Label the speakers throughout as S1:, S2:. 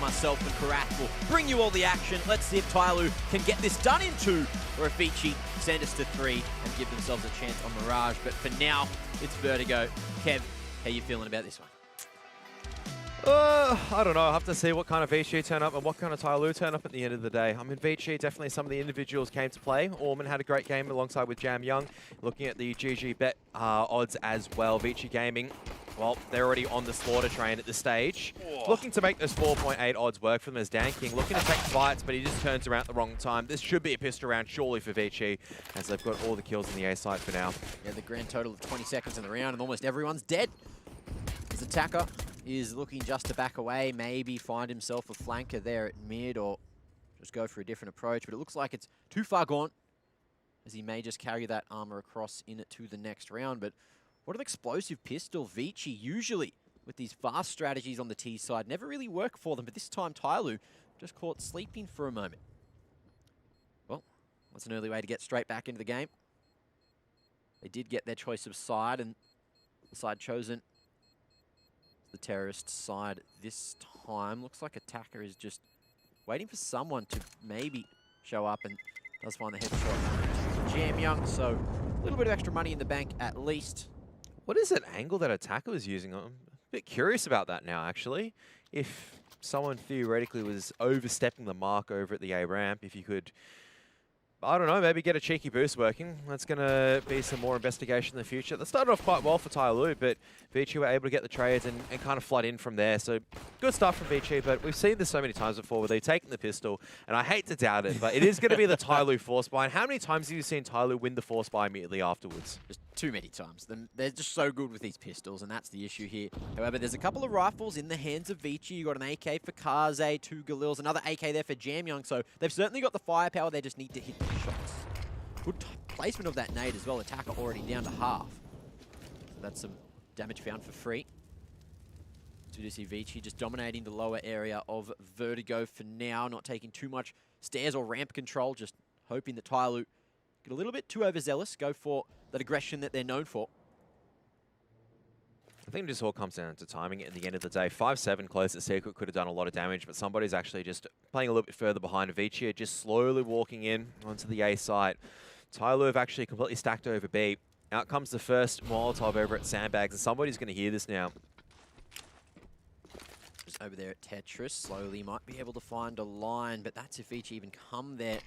S1: myself and Karath will bring you all the action. Let's see if TYLOO can get this done in 2, or if ViCi send us to 3 and give themselves a chance on Mirage. But for now, it's Vertigo. Kev, how you feeling about this one?
S2: I don't know. I'll have to see what kind of ViCi turn up and what kind of TYLOO turn up at the end of the day. I mean, ViCi, definitely some of the individuals came to play. Orman had a great game alongside with Jam Young. Looking at the GG bet odds as well. ViCi Gaming, well, they're already on the slaughter train at this stage. Oh. Looking to make those 4.8 odds work for them as Dan King. Looking to take fights, but he just turns around at the wrong time. This should be a pistol round, surely, for ViCi, as they've got all the kills in the A site for now.
S1: Yeah, the grand total of 20 seconds in the round, and almost everyone's dead. His attacker is looking just to back away, maybe find himself a flanker there at mid, or just go for a different approach. But it looks like it's too far gone, as he may just carry that armor across in it to the next round. But what an explosive pistol. ViCi, usually with these fast strategies on the T side, never really work for them. But this time, TYLOO just caught sleeping for a moment. Well, that's an early way to get straight back into the game. They did get their choice of side, and the side chosen, the terrorist side this time. Looks like Attacker is just waiting for someone to maybe show up, and does find the headshot. Jam Young, so a little bit of extra money in the bank at least.
S2: What is that angle that Attacker was using? I'm a bit curious about that now, actually. If someone theoretically was overstepping the mark over at the A ramp, if you could, I don't know, maybe get a cheeky boost working. That's going to be some more investigation in the future. That started off quite well for TYLOO, but ViCi were able to get the trades and kind of flood in from there. So good stuff from ViCi, but we've seen this so many times before where they've taken the pistol, and I hate to doubt it, but it is going to be the TYLOO force buy. And how many times have you seen TYLOO win the force buy immediately afterwards?
S1: Just too many times. They're just so good with these pistols, and that's the issue here. However, there's a couple of rifles in the hands of ViCi. You got an AK for Kaze, 2 Galils, another AK there for Jam Young, so they've certainly got the firepower. They just need to hit the shots. Good placement of that nade as well. Attacker already down to half. So that's some damage found for free. So you see ViCi just dominating the lower area of Vertigo for now, not taking too much stairs or ramp control, just hoping that TYLOO get a little bit too overzealous, go for that aggression that they're known for.
S2: I think it just all comes down to timing at the end of the day. 5-7 close at Secret could have done a lot of damage, but somebody's actually just playing a little bit further behind. ViCi just slowly walking in onto the A site. TYLOO have actually completely stacked over B. Out comes the first Molotov over at Sandbags, and somebody's going to hear this now.
S1: Just over there at Tetris, slowly might be able to find a line, but that's if ViCi even come there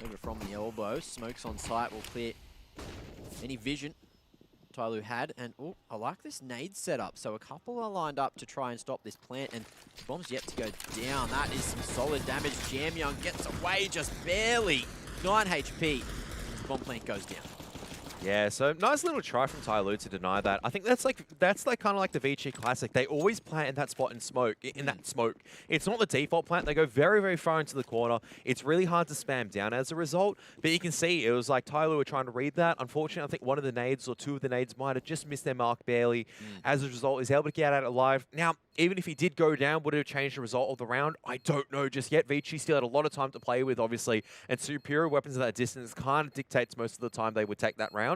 S1: over from the elbow. Smokes on site will clear any vision TYLOO had, and oh, I like this nade setup. So a couple are lined up to try and stop this plant, and the bomb's yet to go down. That is some solid damage. Jam Young gets away just barely. 9 HP. Bomb plant goes down.
S2: Yeah, so nice little try from TYLOO to deny that. I think that's like kind of like the ViCi classic. They always plant in that spot in smoke. It's not the default plant. They go very, very far into the corner. It's really hard to spam down as a result. But you can see it was like TYLOO were trying to read that. Unfortunately, I think one of the nades or 2 of the nades might have just missed their mark barely. As a result, he's able to get out alive. Now, even if he did go down, would it have changed the result of the round? I don't know just yet. ViCi still had a lot of time to play with, obviously, and superior weapons at that distance kind of dictates most of the time they would take that round.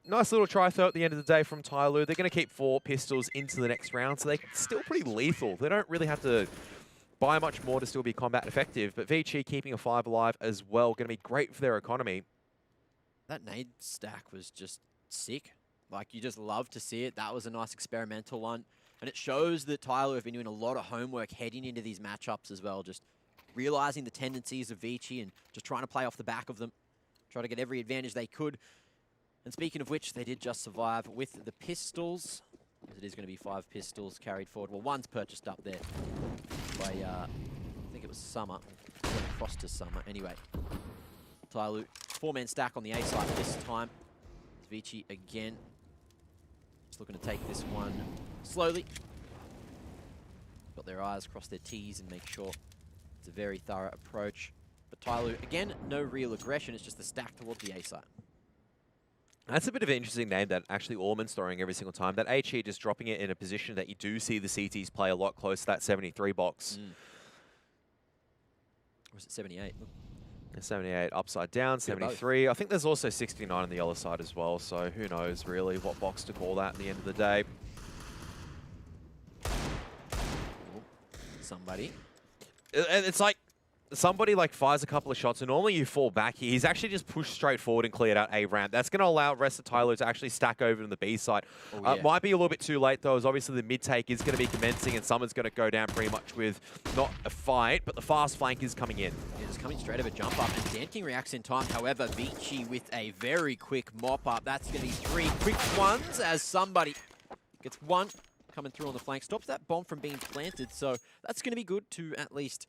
S2: Nice little try throw at the end of the day from TYLOO. They're going to keep 4 pistols into the next round, so they're still pretty lethal. They don't really have to buy much more to still be combat effective, but ViCi keeping a 5 alive as well, going to be great for their economy.
S1: That nade stack was just sick. Like, you just love to see it. That was a nice experimental one. And it shows that TYLOO have been doing a lot of homework heading into these matchups as well, just realizing the tendencies of ViCi and just trying to play off the back of them, try to get every advantage they could. And speaking of which, they did just survive with the pistols. As it is going to be 5 pistols carried forward. Well, one's purchased up there by, I think it was Summer. Across to Summer. Anyway, TYLOO, 4-man stack on the A side this time. ViCi again. Just looking to take this one slowly. Got their eyes, cross their T's, and make sure it's a very thorough approach. But TYLOO, again, no real aggression. It's just the stack towards the A side.
S2: That's a bit of an interesting name that actually Orman's throwing every single time. That HE just dropping it in a position that you do see the CTs play a lot close to that 73 box.
S1: Or is it 78?
S2: 78 upside down, 73. I think there's also 69 on the other side as well, so who knows really what box to call that at the end of the day.
S1: Somebody
S2: It's like somebody like fires a couple of shots, and normally you fall back here. He's actually just pushed straight forward and cleared out A ramp. That's going to allow the rest of TYLOO to actually stack over to the B side.
S1: Oh, yeah.
S2: Might be a little bit too late, though, as obviously the mid take is going to be commencing, and someone's going to go down pretty much with not a fight, but the fast flank is coming in.
S1: Yeah, just coming straight over jump up, and DanKing reacts in time. However, ViCi with a very quick mop up. That's going to be 3 quick ones as somebody gets one coming through on the flank. Stops that bomb from being planted, so that's going to be good to at least,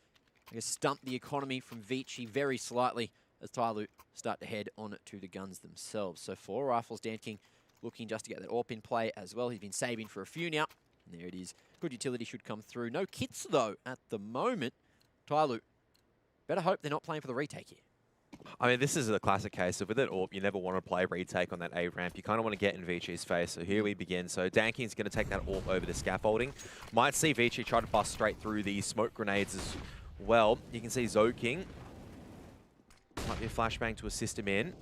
S1: I guess, stunt the economy from ViCi very slightly as TYLOO start to head on to the guns themselves. So 4 rifles, DanKing looking just to get that AWP in play as well. He's been saving for a few now. And there it is. Good utility should come through. No kits, though, at the moment. TYLOO, better hope they're not playing for the retake here.
S2: I mean, this is a classic case of with it AWP, you never want to play retake on that A ramp. You kind of want to get in ViCi's face. So here we begin. So DanKing's going to take that AWP over the scaffolding. Might see ViCi try to bust straight through the smoke grenades as well. You can see ZoKing. Might be a flashbang to assist him in.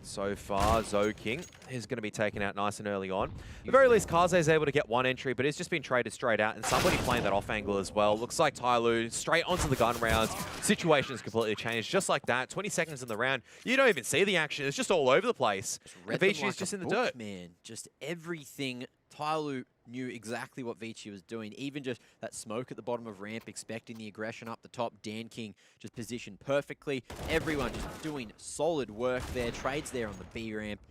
S2: So far, ZoKing is going to be taken out nice and early on. At the very least, Kaze is able to get one entry, but it's just been traded straight out, and somebody playing that off angle as well. Looks like TYLOO straight onto the gun rounds. Situation's completely changed, just like that. 20 seconds in the round, you don't even see the action. It's just all over the place. ViCi's just in the dirt.
S1: Man, just everything. TYLOO knew exactly what ViCi was doing. Even just that smoke at the bottom of ramp, expecting the aggression up the top. DanKing just positioned perfectly. Everyone just doing solid work there. Trades there on the B ramp.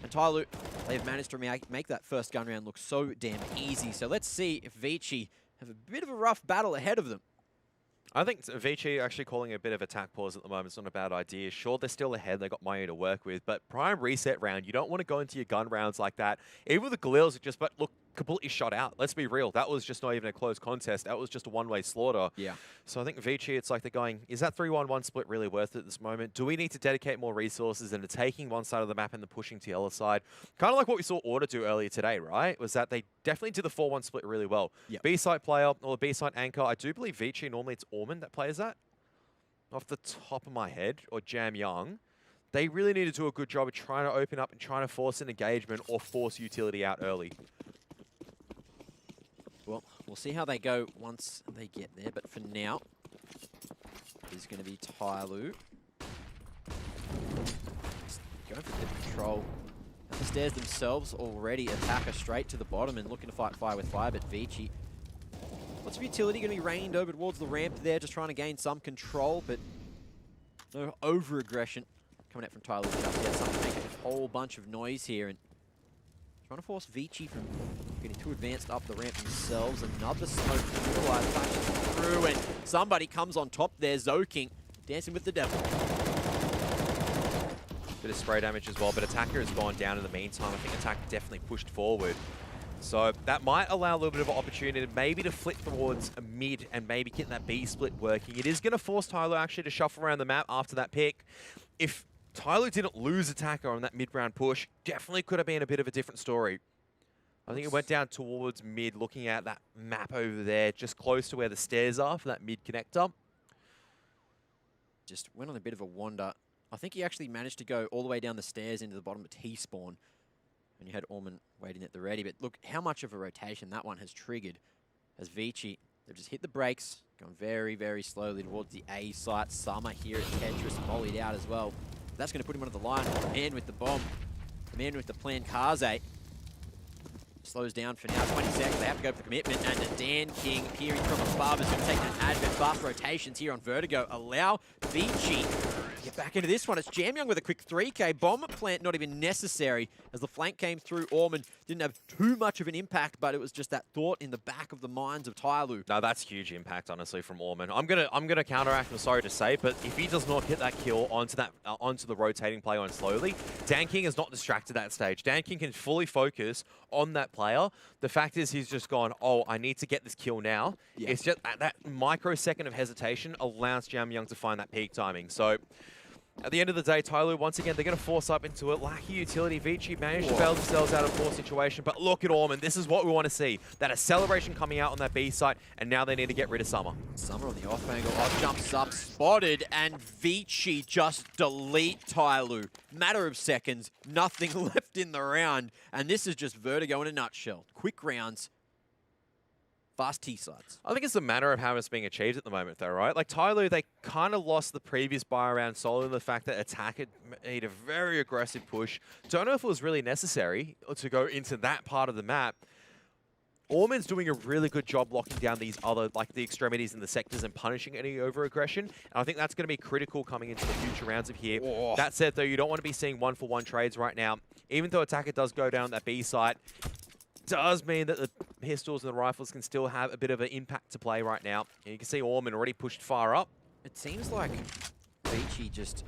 S1: And TYLOO, they've managed to make that first gun round look so damn easy. So let's see if ViCi have a bit of a rough battle ahead of them.
S2: I think ViCi actually calling a bit of attack pause at the moment is not a bad idea. Sure, they're still ahead. They've got money to work with. But prime reset round, you don't want to go into your gun rounds like that. Even with the Galils, it just look completely shot out. Let's be real. That was just not even a close contest. That was just a one-way slaughter. Yeah. So I think ViCi, it's like they're going, is that 3-1-1 split really worth it at this moment? Do we need to dedicate more resources into taking one side of the map and then pushing to the other side? Kind of like what we saw Order do earlier today, right? Was that they definitely did the 4-1 split really well. Yep. B-side player, or the B-side anchor, I do believe ViCi, normally it's Orman that plays that. Off the top of my head, or Jam Young. They really need to do a good job of trying to open up and trying to force an engagement or force utility out early.
S1: Well, we'll see how they go once they get there, but for now, it's going to be TYLOO. Going for the control. At the stairs themselves already, attacker straight to the bottom and looking to fight fire with fire, but ViCi. Lots of utility going to be rained over towards the ramp there, just trying to gain some control, but no over-aggression coming out from TYLOO just yet. Something making a whole bunch of noise here, and trying to force ViCi from getting too advanced up the ramp themselves. Another smoke utilized, touches through, and somebody comes on top there. ZoKing dancing with the devil.
S2: Bit of spray damage as well, but Attacker has gone down in the meantime. I think Attacker definitely pushed forward. So that might allow a little bit of an opportunity maybe to flick towards a mid and maybe get that B split working. It is going to force TYLOO actually to shuffle around the map after that pick. If TYLOO didn't lose Attacker on that mid-round push, definitely could have been a bit of a different story. I think it went down towards mid, looking at that map over there, just close to where the stairs are for that mid connector.
S1: Just went on a bit of a wander. I think he actually managed to go all the way down the stairs into the bottom of T-spawn. And you had Orman waiting at the ready. But look how much of a rotation that one has triggered. As ViCi, they've just hit the brakes, gone very, very slowly towards the A site. Summer here at Tetris, mollied out as well. That's going to put him under the line. The man with the bomb, the man with the plan, Kaze. Slows down for now, 20 seconds. They have to go for the commitment, and DanKing peering from above is going to take an advent. Fast rotations here on Vertigo allow ViCi to get back into this one. It's Jam Young with a quick 3K. Bomb plant not even necessary as the flank came through. Orman didn't have too much of an impact, but it was just that thought in the back of the minds of TYLOO.
S2: No, that's huge impact, honestly, from Orman. I'm gonna counteract. I'm sorry to say, but if he does not get that kill onto that onto the rotating play on slowly, DanKing is not distracted at that stage. DanKing can fully focus on that player. The fact is he's just gone, oh, I need to get this kill now. Yeah. It's just that microsecond of hesitation allows Jam Young to find that peak timing. So at the end of the day, TYLOO, once again, they're going to force up into it. Lacky utility. ViCi managed to bail themselves out of a poor situation. But look at Orman. This is what we want to see. That acceleration coming out on that B site, and now they need to get rid of Summer.
S1: Summer on the off angle. Off jumps up, spotted, and ViCi just delete TYLOO. Matter of seconds, nothing left in the round. And this is just Vertigo in a nutshell. Quick rounds, fast T sides.
S2: I think it's a matter of how it's being achieved at the moment, though, right? Like, TYLOO, they kind of lost the previous buy round solely in the fact that Attack had made a very aggressive push. Don't know if it was really necessary to go into that part of the map. Orman's doing a really good job locking down these other, like the extremities and the sectors and punishing any over-aggression. And I think that's going to be critical coming into the future rounds of here.
S1: Oh.
S2: That said, though, you don't want to be seeing one-for-one trades right now. Even though Attacker does go down that B site, does mean that the pistols and the rifles can still have a bit of an impact to play right now. And you can see Orman already pushed far up.
S1: It seems like ViCi just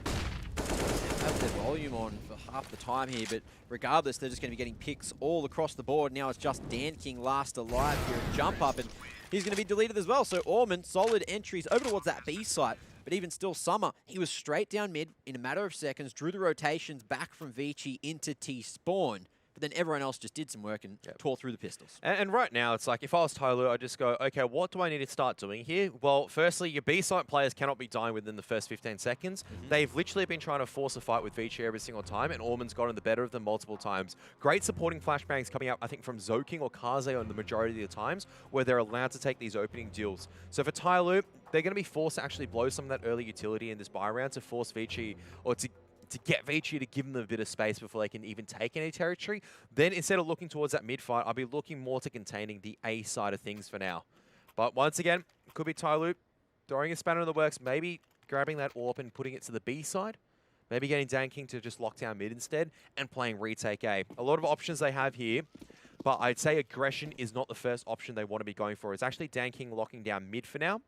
S1: have their volume on for half the time here, but regardless, they're just going to be getting picks all across the board. Now it's just Dan King last alive here at Jump Up, and he's going to be deleted as well. So Orman, solid entries over towards that B site, but even still Summer, he was straight down mid in a matter of seconds, drew the rotations back from ViCi into T-spawn. But then everyone else just did some work and tore through the pistols.
S2: And right now, it's like, if I was TYLOO, I'd just go, okay, what do I need to start doing here? Well, firstly, your B-site players cannot be dying within the first 15 seconds. They've literally been trying to force a fight with ViCi every single time, and Orman's gotten the better of them multiple times. Great supporting flashbangs coming out, I think, from Zoking or Kaze on the majority of the times, where they're allowed to take these opening deals. So for TYLOO, they're going to be forced to actually blow some of that early utility in this buy round to force ViCi, or to get ViCi to give them a bit of space before they can even take any territory. Then instead of looking towards that mid-fight, I'll be looking more to containing the A side of things for now. But once again, could be TYLOO throwing a spanner in the works, maybe grabbing that AWP and putting it to the B side. Maybe getting Dan King to just lock down mid instead and playing retake A. A lot of options they have here, but I'd say aggression is not the first option they want to be going for. It's actually Dan King locking down mid for now.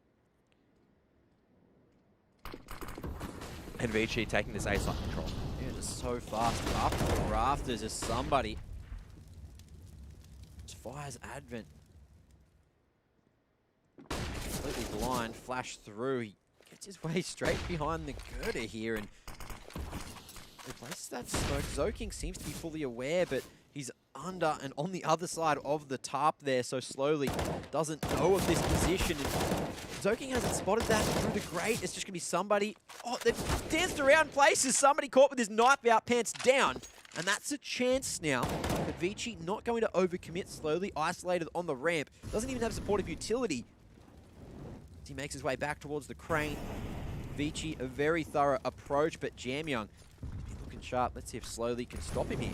S2: And ViCi taking this A side control.
S1: Yeah, just so fast. Up the rafters as somebody just fires Advent. Completely blind, flash through. He gets his way straight behind the girder here and replaces that smoke. Zoking seems to be fully aware, but he's under and on the other side of the tarp there, so slowly doesn't know of this position. Zoking hasn't spotted that through the grate. It's just going to be somebody. Oh, they've danced around places. Somebody caught with his knife out, pants down. And that's a chance now. But ViCi not going to overcommit, slowly isolated on the ramp. Doesn't even have supportive utility. As he makes his way back towards the crane. ViCi, a very thorough approach, but Jamyoung looking sharp. Let's see if slowly can stop him here.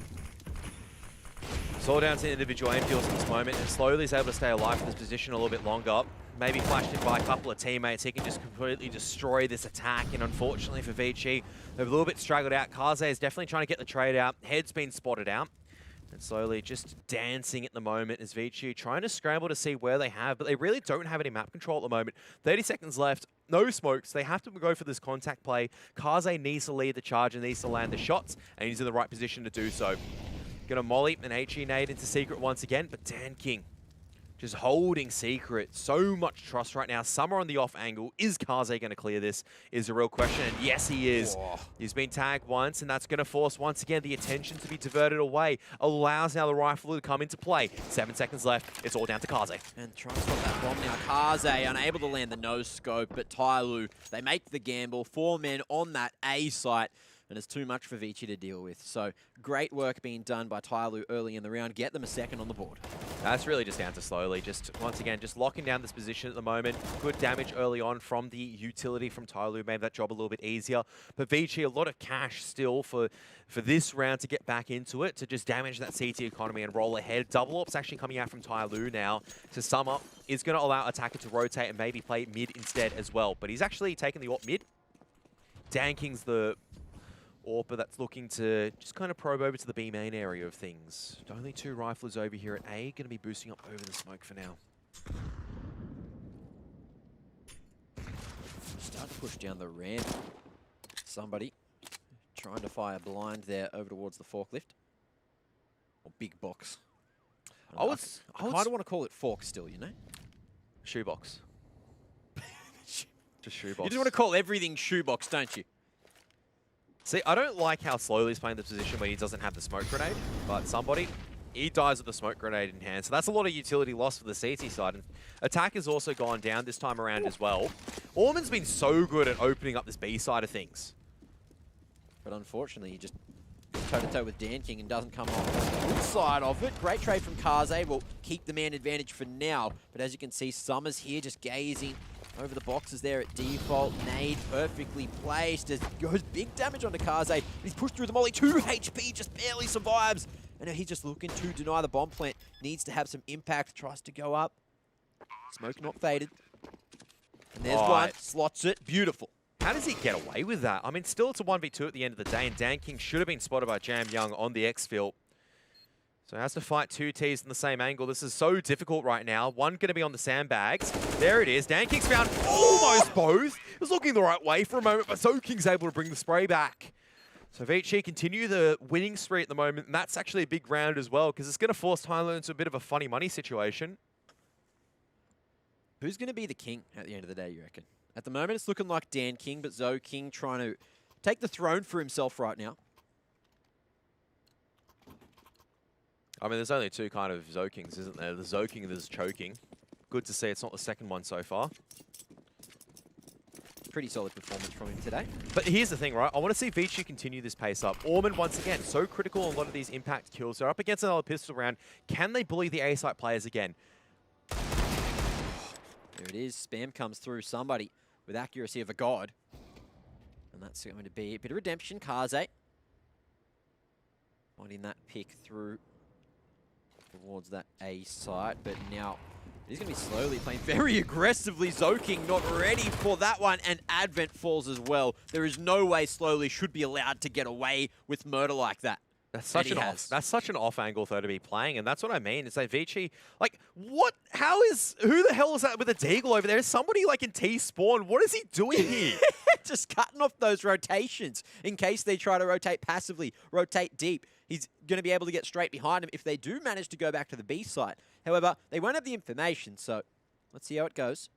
S2: It's all down to individual aim deals at this moment, and slowly is able to stay alive in this position a little bit longer. Maybe flashed in by a couple of teammates, he can just completely destroy this attack, and unfortunately for ViCi, they've a little bit straggled out. Kaze is definitely trying to get the trade out. Head's been spotted out, and slowly just dancing at the moment as ViCi trying to scramble to see where they have, but they really don't have any map control at the moment. 30 seconds left, no smokes. They have to go for this contact play. Kaze needs to lead the charge and needs to land the shots, and he's in the right position to do so. Gonna molly an HE nade into Secret once again, but Dan King just holding Secret. So much trust right now. Summer on the off angle. Is Kaze going to clear this is a real question, and yes, he is. Oh. He's been tagged once, and that's going to force, once again, the attention to be diverted away. Allows now the rifle to come into play. 7 seconds left. It's all down to Kaze.
S1: And trying to stop that bomb now. Kaze unable to land the no scope, but TYLOO, they make the gamble. 4 men on that A site. And it's too much for ViCi to deal with. So great work being done by TYLOO early in the round. Get them a second on the board.
S2: That's really just down to slowly. Just, once again, just locking down this position at the moment. Good damage early on from the utility from TYLOO. Made that job a little bit easier. But ViCi, a lot of cash still for this round to get back into it, to just damage that CT economy and roll ahead. Double ops actually coming out from TYLOO now to sum up. Is going to allow Attacker to rotate and maybe play mid instead as well. But he's actually taking the AWP mid. Dan King's the AWPer that's looking to just kind of probe over to the B main area of things. Only 2 riflers over here at A, going to be boosting up over the smoke for now.
S1: Start to push down the ramp. Somebody trying to fire blind there over towards the forklift. Or big box. I kind of want to call it fork still, you know?
S2: Shoebox. Just shoebox.
S1: You just want to call everything shoebox, don't you?
S2: See, I don't like how slowly he's playing the position where he doesn't have the smoke grenade, but somebody, he dies with the smoke grenade in hand. So that's a lot of utility loss for the CT side. And Attack has also gone down this time around as well. Orman's been so good at opening up this B side of things.
S1: But unfortunately, he just toe-to-toe with Dan King and doesn't come off the good side of it. Great trade from Kaze. Will keep the man advantage for now. But as you can see, Summers here just gazing over the boxes there at default. Nade perfectly placed as goes big damage onto Kaze. He's pushed through the molly. 2 HP, just barely survives. And now he's just looking to deny the bomb plant. Needs to have some impact. Tries to go up. Smoke not faded. And there's one. Slots it. Beautiful.
S2: How does he get away with that? I mean, still it's a 1v2 at the end of the day, and Dan King should have been spotted by Jam Young on the exfil. So he has to fight 2 Ts in the same angle. This is so difficult right now. One going to be on the sandbags. There it is. Dan King's found almost both. It was looking the right way for a moment, but So King's able to bring the spray back. So ViCi continue the winning spree at the moment, and that's actually a big round as well, because it's going to force TYLOO into a bit of a funny money situation.
S1: Who's going to be the king at the end of the day, you reckon? At the moment, it's looking like Dan King, but Zo King trying to take the throne for himself right now.
S2: I mean, there's only 2 kind of Zo Kings, isn't there? There's Zo King and there's Choking. Good to see it's not the second one so far.
S1: Pretty solid performance from him today.
S2: But here's the thing, right? I want to see ViCi continue this pace up. Orman, once again, so critical on a lot of these impact kills. They're up against another pistol round. Can they bully the A-site players again?
S1: There it is. Spam comes through somebody with accuracy of a god. And that's going to be a bit of redemption. Kaze finding that pick through towards that A site. But now he's going to be slowly playing very aggressively. Zo King not ready for that one. And Advent falls as well. There is no way Slowly should be allowed to get away with murder like that. That's
S2: such an off angle though to be playing, and that's what I mean. It's like ViCi, like what? Who the hell is that with a deagle over there? Is somebody like in T spawn? What is he doing here?
S1: Just cutting off those rotations in case they try to rotate passively, rotate deep. He's going to be able to get straight behind him if they do manage to go back to the B site. However, they won't have the information, so let's see how it goes.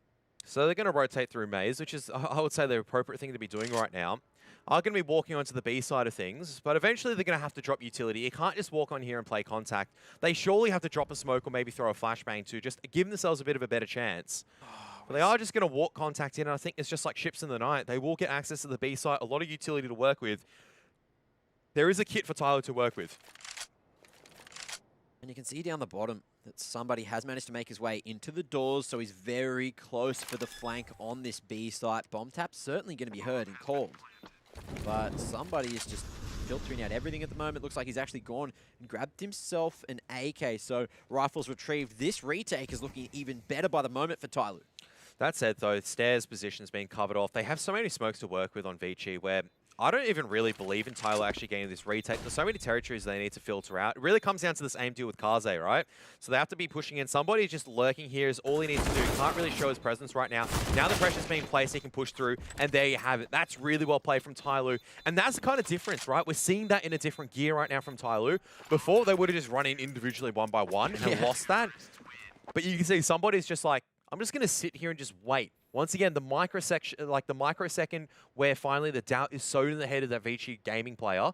S2: So they're going to rotate through Maze, which is, I would say, the appropriate thing to be doing right now. Are going to be walking onto the B side of things, but eventually they're going to have to drop utility. You can't just walk on here and play contact. They surely have to drop a smoke or maybe throw a flashbang too, just give themselves a bit of a better chance. But they are just going to walk contact in, and I think it's just like ships in the night. They will get access to the B site, a lot of utility to work with. There is a kit for TYLOO to work with.
S1: And you can see down the bottom that somebody has managed to make his way into the doors, so he's very close for the flank on this B site. Bomb tap's certainly going to be heard and called. But somebody is just filtering out everything at the moment. Looks like he's actually gone and grabbed himself an AK. So rifles retrieved. This retake is looking even better by the moment for TYLOO.
S2: That said, though, Stairs' position's being covered off. They have so many smokes to work with on ViCi where I don't even really believe in TYLOO actually getting this retake. There's so many territories they need to filter out. It really comes down to this aim deal with Kaze, right? So they have to be pushing in. Somebody just lurking here is all he needs to do. Can't really show his presence right now. Now the pressure's being placed, he can push through, and there you have it. That's really well played from TYLOO. And that's the kind of difference, right? We're seeing that in a different gear right now from TYLOO. Before, they would have just run in individually one by one and lost that. But you can see somebody's just like, I'm just going to sit here and just wait. Once again, the microsecond where finally the doubt is sowed in the head of that ViCi gaming player,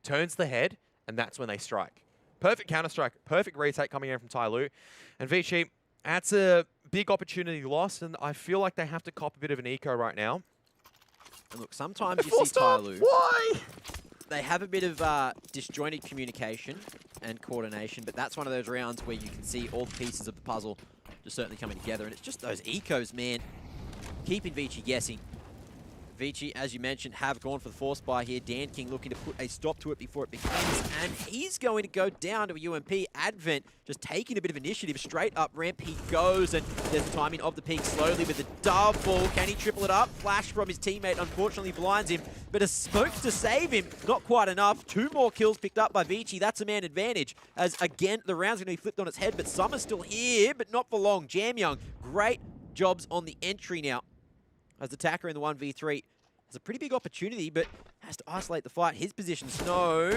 S2: turns the head, and that's when they strike. Perfect counter-strike, perfect retake coming in from TYLOO. And ViCi, that's a big opportunity lost, and I feel like they have to cop a bit of an eco right now.
S1: And look, sometimes you see TYLOO.
S2: Why?
S1: They have a bit of disjointed communication and coordination, but that's one of those rounds where you can see all the pieces of the puzzle just certainly coming together. And it's just those ecos, man, keeping ViCi guessing. ViCi, as you mentioned, have gone for the force buy here. Dan King looking to put a stop to it before it begins. And he's going to go down to a UMP. Advent just taking a bit of initiative. Straight up ramp he goes. And there's the timing of the peak slowly with the double. Can he triple it up? Flash from his teammate unfortunately blinds him. But a smoke to save him. Not quite enough. 2 more kills picked up by ViCi. That's a man advantage. As again, the round's going to be flipped on its head. But Summer's still here, but not for long. Jam Young, great jobs on the entry now. As attacker in the 1v3 has a pretty big opportunity, but has to isolate the fight. His position's known.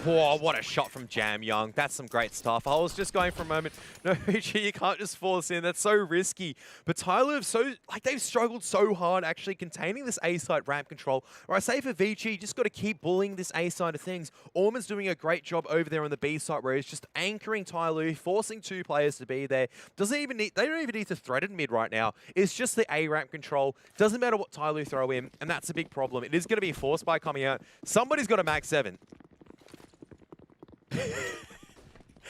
S2: Whoa, what a shot from Jam Young. That's some great stuff. I was just going for a moment. No, ViCi, you can't just force in. That's so risky. But TYLOO they've struggled so hard actually containing this A-side ramp control. Or I say for ViCi, you just got to keep bullying this A-side of things. Orman's doing a great job over there on the B side where he's just anchoring TYLOO, forcing 2 players to be there. They don't even need to threaten mid right now. It's just the A ramp control. Doesn't matter what TYLOO throw in, and that's a big problem. It is going to be forced by coming out. Somebody's got a Mag 7.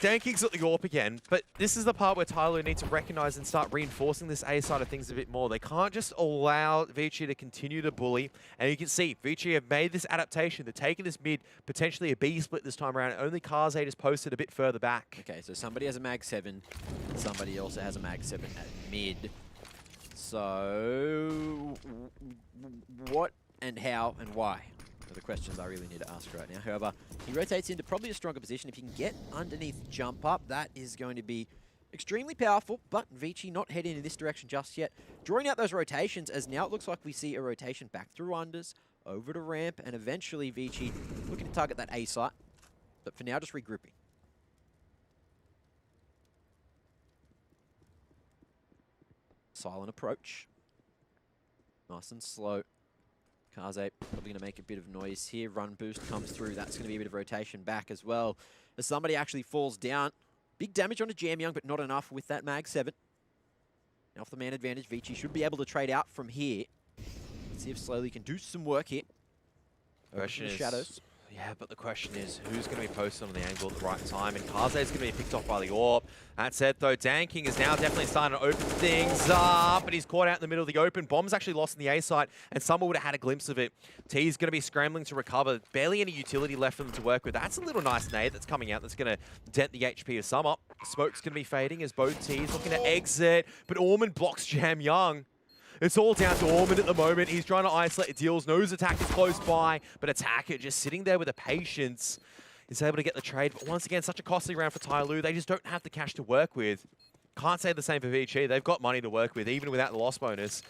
S2: Danking's at the AWP again, but this is the part where TYLOO need to recognize and start reinforcing this A side of things a bit more. They can't just allow ViCi to continue to bully. And you can see, ViCi have made this adaptation. They're taking this mid, potentially a B split this time around. Only Kaze is posted a bit further back.
S1: Okay, so somebody has a mag 7. Somebody also has a mag 7 at mid. So, what and how and why are the questions I really need to ask right now. However, he rotates into probably a stronger position. If he can get underneath jump up, that is going to be extremely powerful, but ViCi not heading in this direction just yet. Drawing out those rotations, as now it looks like we see a rotation back through unders, over to ramp, and eventually ViCi looking to target that A site. But for now, just regrouping. Silent approach. Nice and slow. Kaze probably going to make a bit of noise here. Run boost comes through. That's going to be a bit of rotation back as well. As somebody actually falls down. Big damage onto Jamyoung, but not enough with that mag 7. Now off the man advantage, ViCi should be able to trade out from here. Let's see if Slowly can do some work here.
S2: Question is,
S1: shadows.
S2: Yeah, but the question is, who's going to be posted on the angle at the right time? And Kaze is going to be picked off by the AWP. That said, though, Danking is now definitely starting to open things up, but he's caught out in the middle of the open. Bomb's actually lost in the A site, and someone would have had a glimpse of it. T's going to be scrambling to recover. Barely any utility left for them to work with. That's a little nice nade that's coming out that's going to dent the HP of some up. Smoke's going to be fading as both T's looking to exit, but Orman blocks Jamyoung. It's all down to Orman at the moment. He's trying to isolate deals. Knows attack is close by, but Attacker just sitting there with the patience is able to get the trade. But once again, such a costly round for TYLOO. They just don't have the cash to work with. Can't say the same for ViCi. They've got money to work with, even without the loss bonus.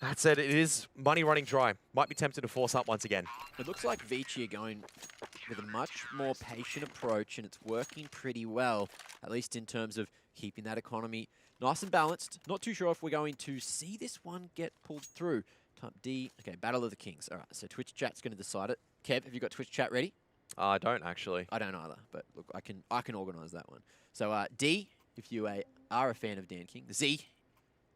S2: That said, it is money running dry. Might be tempted to force up once again.
S1: It looks like ViCi are going with a much more patient approach, and it's working pretty well, at least in terms of keeping that economy nice and balanced. Not too sure if we're going to see this one get pulled through. Type D. Okay, Battle of the Kings. All right, so Twitch chat's going to decide it. Kev, have you got Twitch chat ready?
S2: I don't actually.
S1: I don't either, but look, I can organise that one. So D, if you are a fan of Dan King. Z,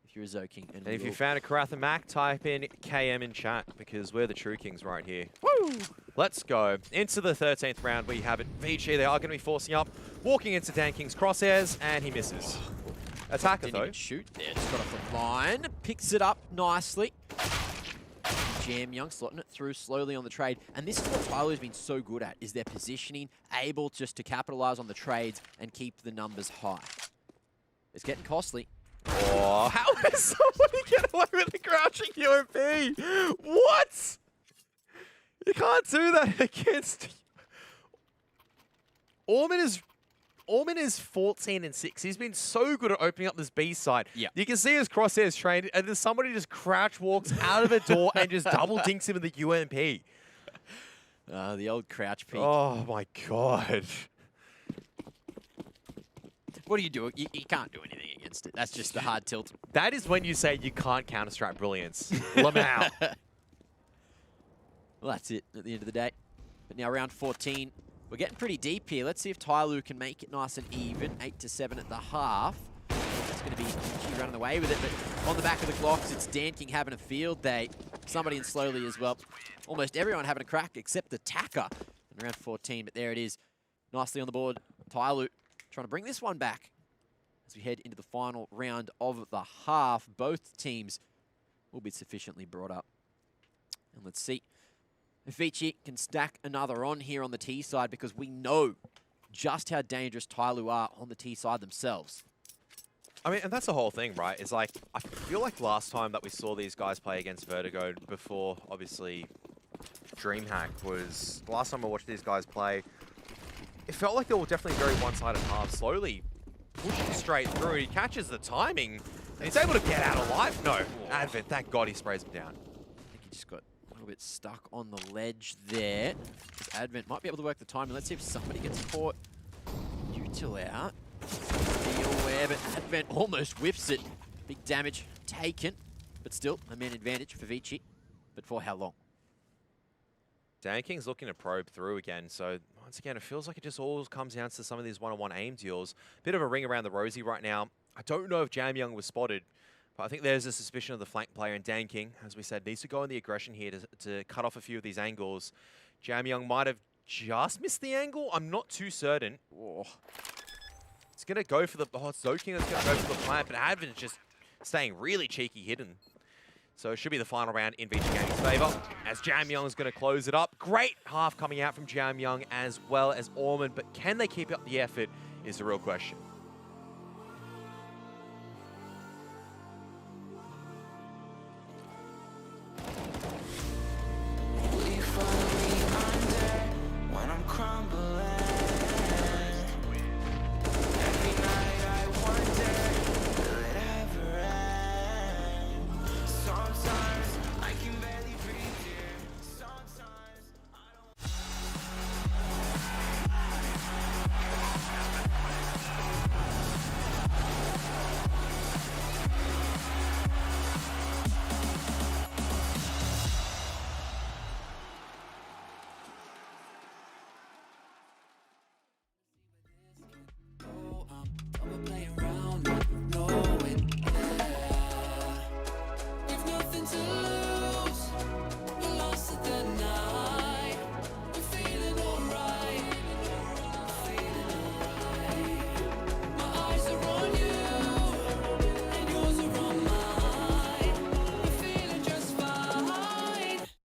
S1: if you're a Zo King.
S2: And if you found a Karatha Mac, type in KM in chat, because we're the true kings right here.
S1: Woo!
S2: Let's go into the 13th round. We have it. ViCi, they are going to be forcing up, walking into Dan King's crosshairs, and he misses. Attacker,
S1: Didn't
S2: though.
S1: even shoot there, just got off the line. Picks it up nicely. Jamyoung slotting it through slowly on the trade. And this is what TYLOO's been so good at, is their positioning, able just to capitalize on the trades and keep the numbers high. It's getting costly.
S2: Oh, how does somebody get away with the crouching UMP? What? You can't do that against... Orman is 14-6. He's been so good at opening up this B side.
S1: Yeah.
S2: You can see his crosshairs trained, and then somebody just crouch walks out of the door and just double dinks him with the UMP.
S1: The old crouch peek.
S2: Oh my god.
S1: What do you do? You can't do anything against it. That's just the hard tilt.
S2: That is when you say you can't counter-strike brilliance. Lamau.
S1: Well, that's it at the end of the day. But now round 14. We're getting pretty deep here. Let's see if TYLOO can make it nice and even. 8-7 at the half. It's going to be ViCi running away with it, but on the back of the clocks, it's Dan King having a field day. Somebody in slowly as well. Almost everyone having a crack except Attacker in round 14, but there it is. Nicely on the board. TYLOO trying to bring this one back as we head into the final round of the half. Both teams will be sufficiently brought up. And let's see if ViCi can stack another on here on the T side, because we know just how dangerous TYLOO are on the T side themselves.
S2: I mean, and that's the whole thing, right? It's like, I feel like last time that we saw these guys play against Vertigo before, obviously, DreamHack was... The last time I watched these guys play, it felt like they were definitely very one-sided halves. Slowly pushing straight through. He catches the timing, and he's able to get out alive. No, Advent, thank God he sprays him down.
S1: I think he just got a little bit stuck on the ledge there. Advent might be able to work the timing. Let's see if somebody gets caught. Util out. Be aware, but Advent almost whips it. Big damage taken, but still a man advantage for ViCi. But for how long?
S2: Dan King's looking to probe through again, so once again, it feels like it just all comes down to some of these one-on-one aim deals. Bit of a ring around the rosy right now. I don't know if Jamyoung was spotted, but I think there's a suspicion of the flank player, and Dan King, as we said, needs to go in the aggression here to cut off a few of these angles. Jamyoung might have just missed the angle. I'm not too certain.
S1: Oh.
S2: It's going to go for the... Oh, it's Zoking that's going to go for the plant, but Advent is just staying really cheeky hidden. So it should be the final round in ViCi Gaming's favour, as Jam Young is going to close it up. Great half coming out from Jam Young as well as Ormond, but can they keep up the effort is the real question.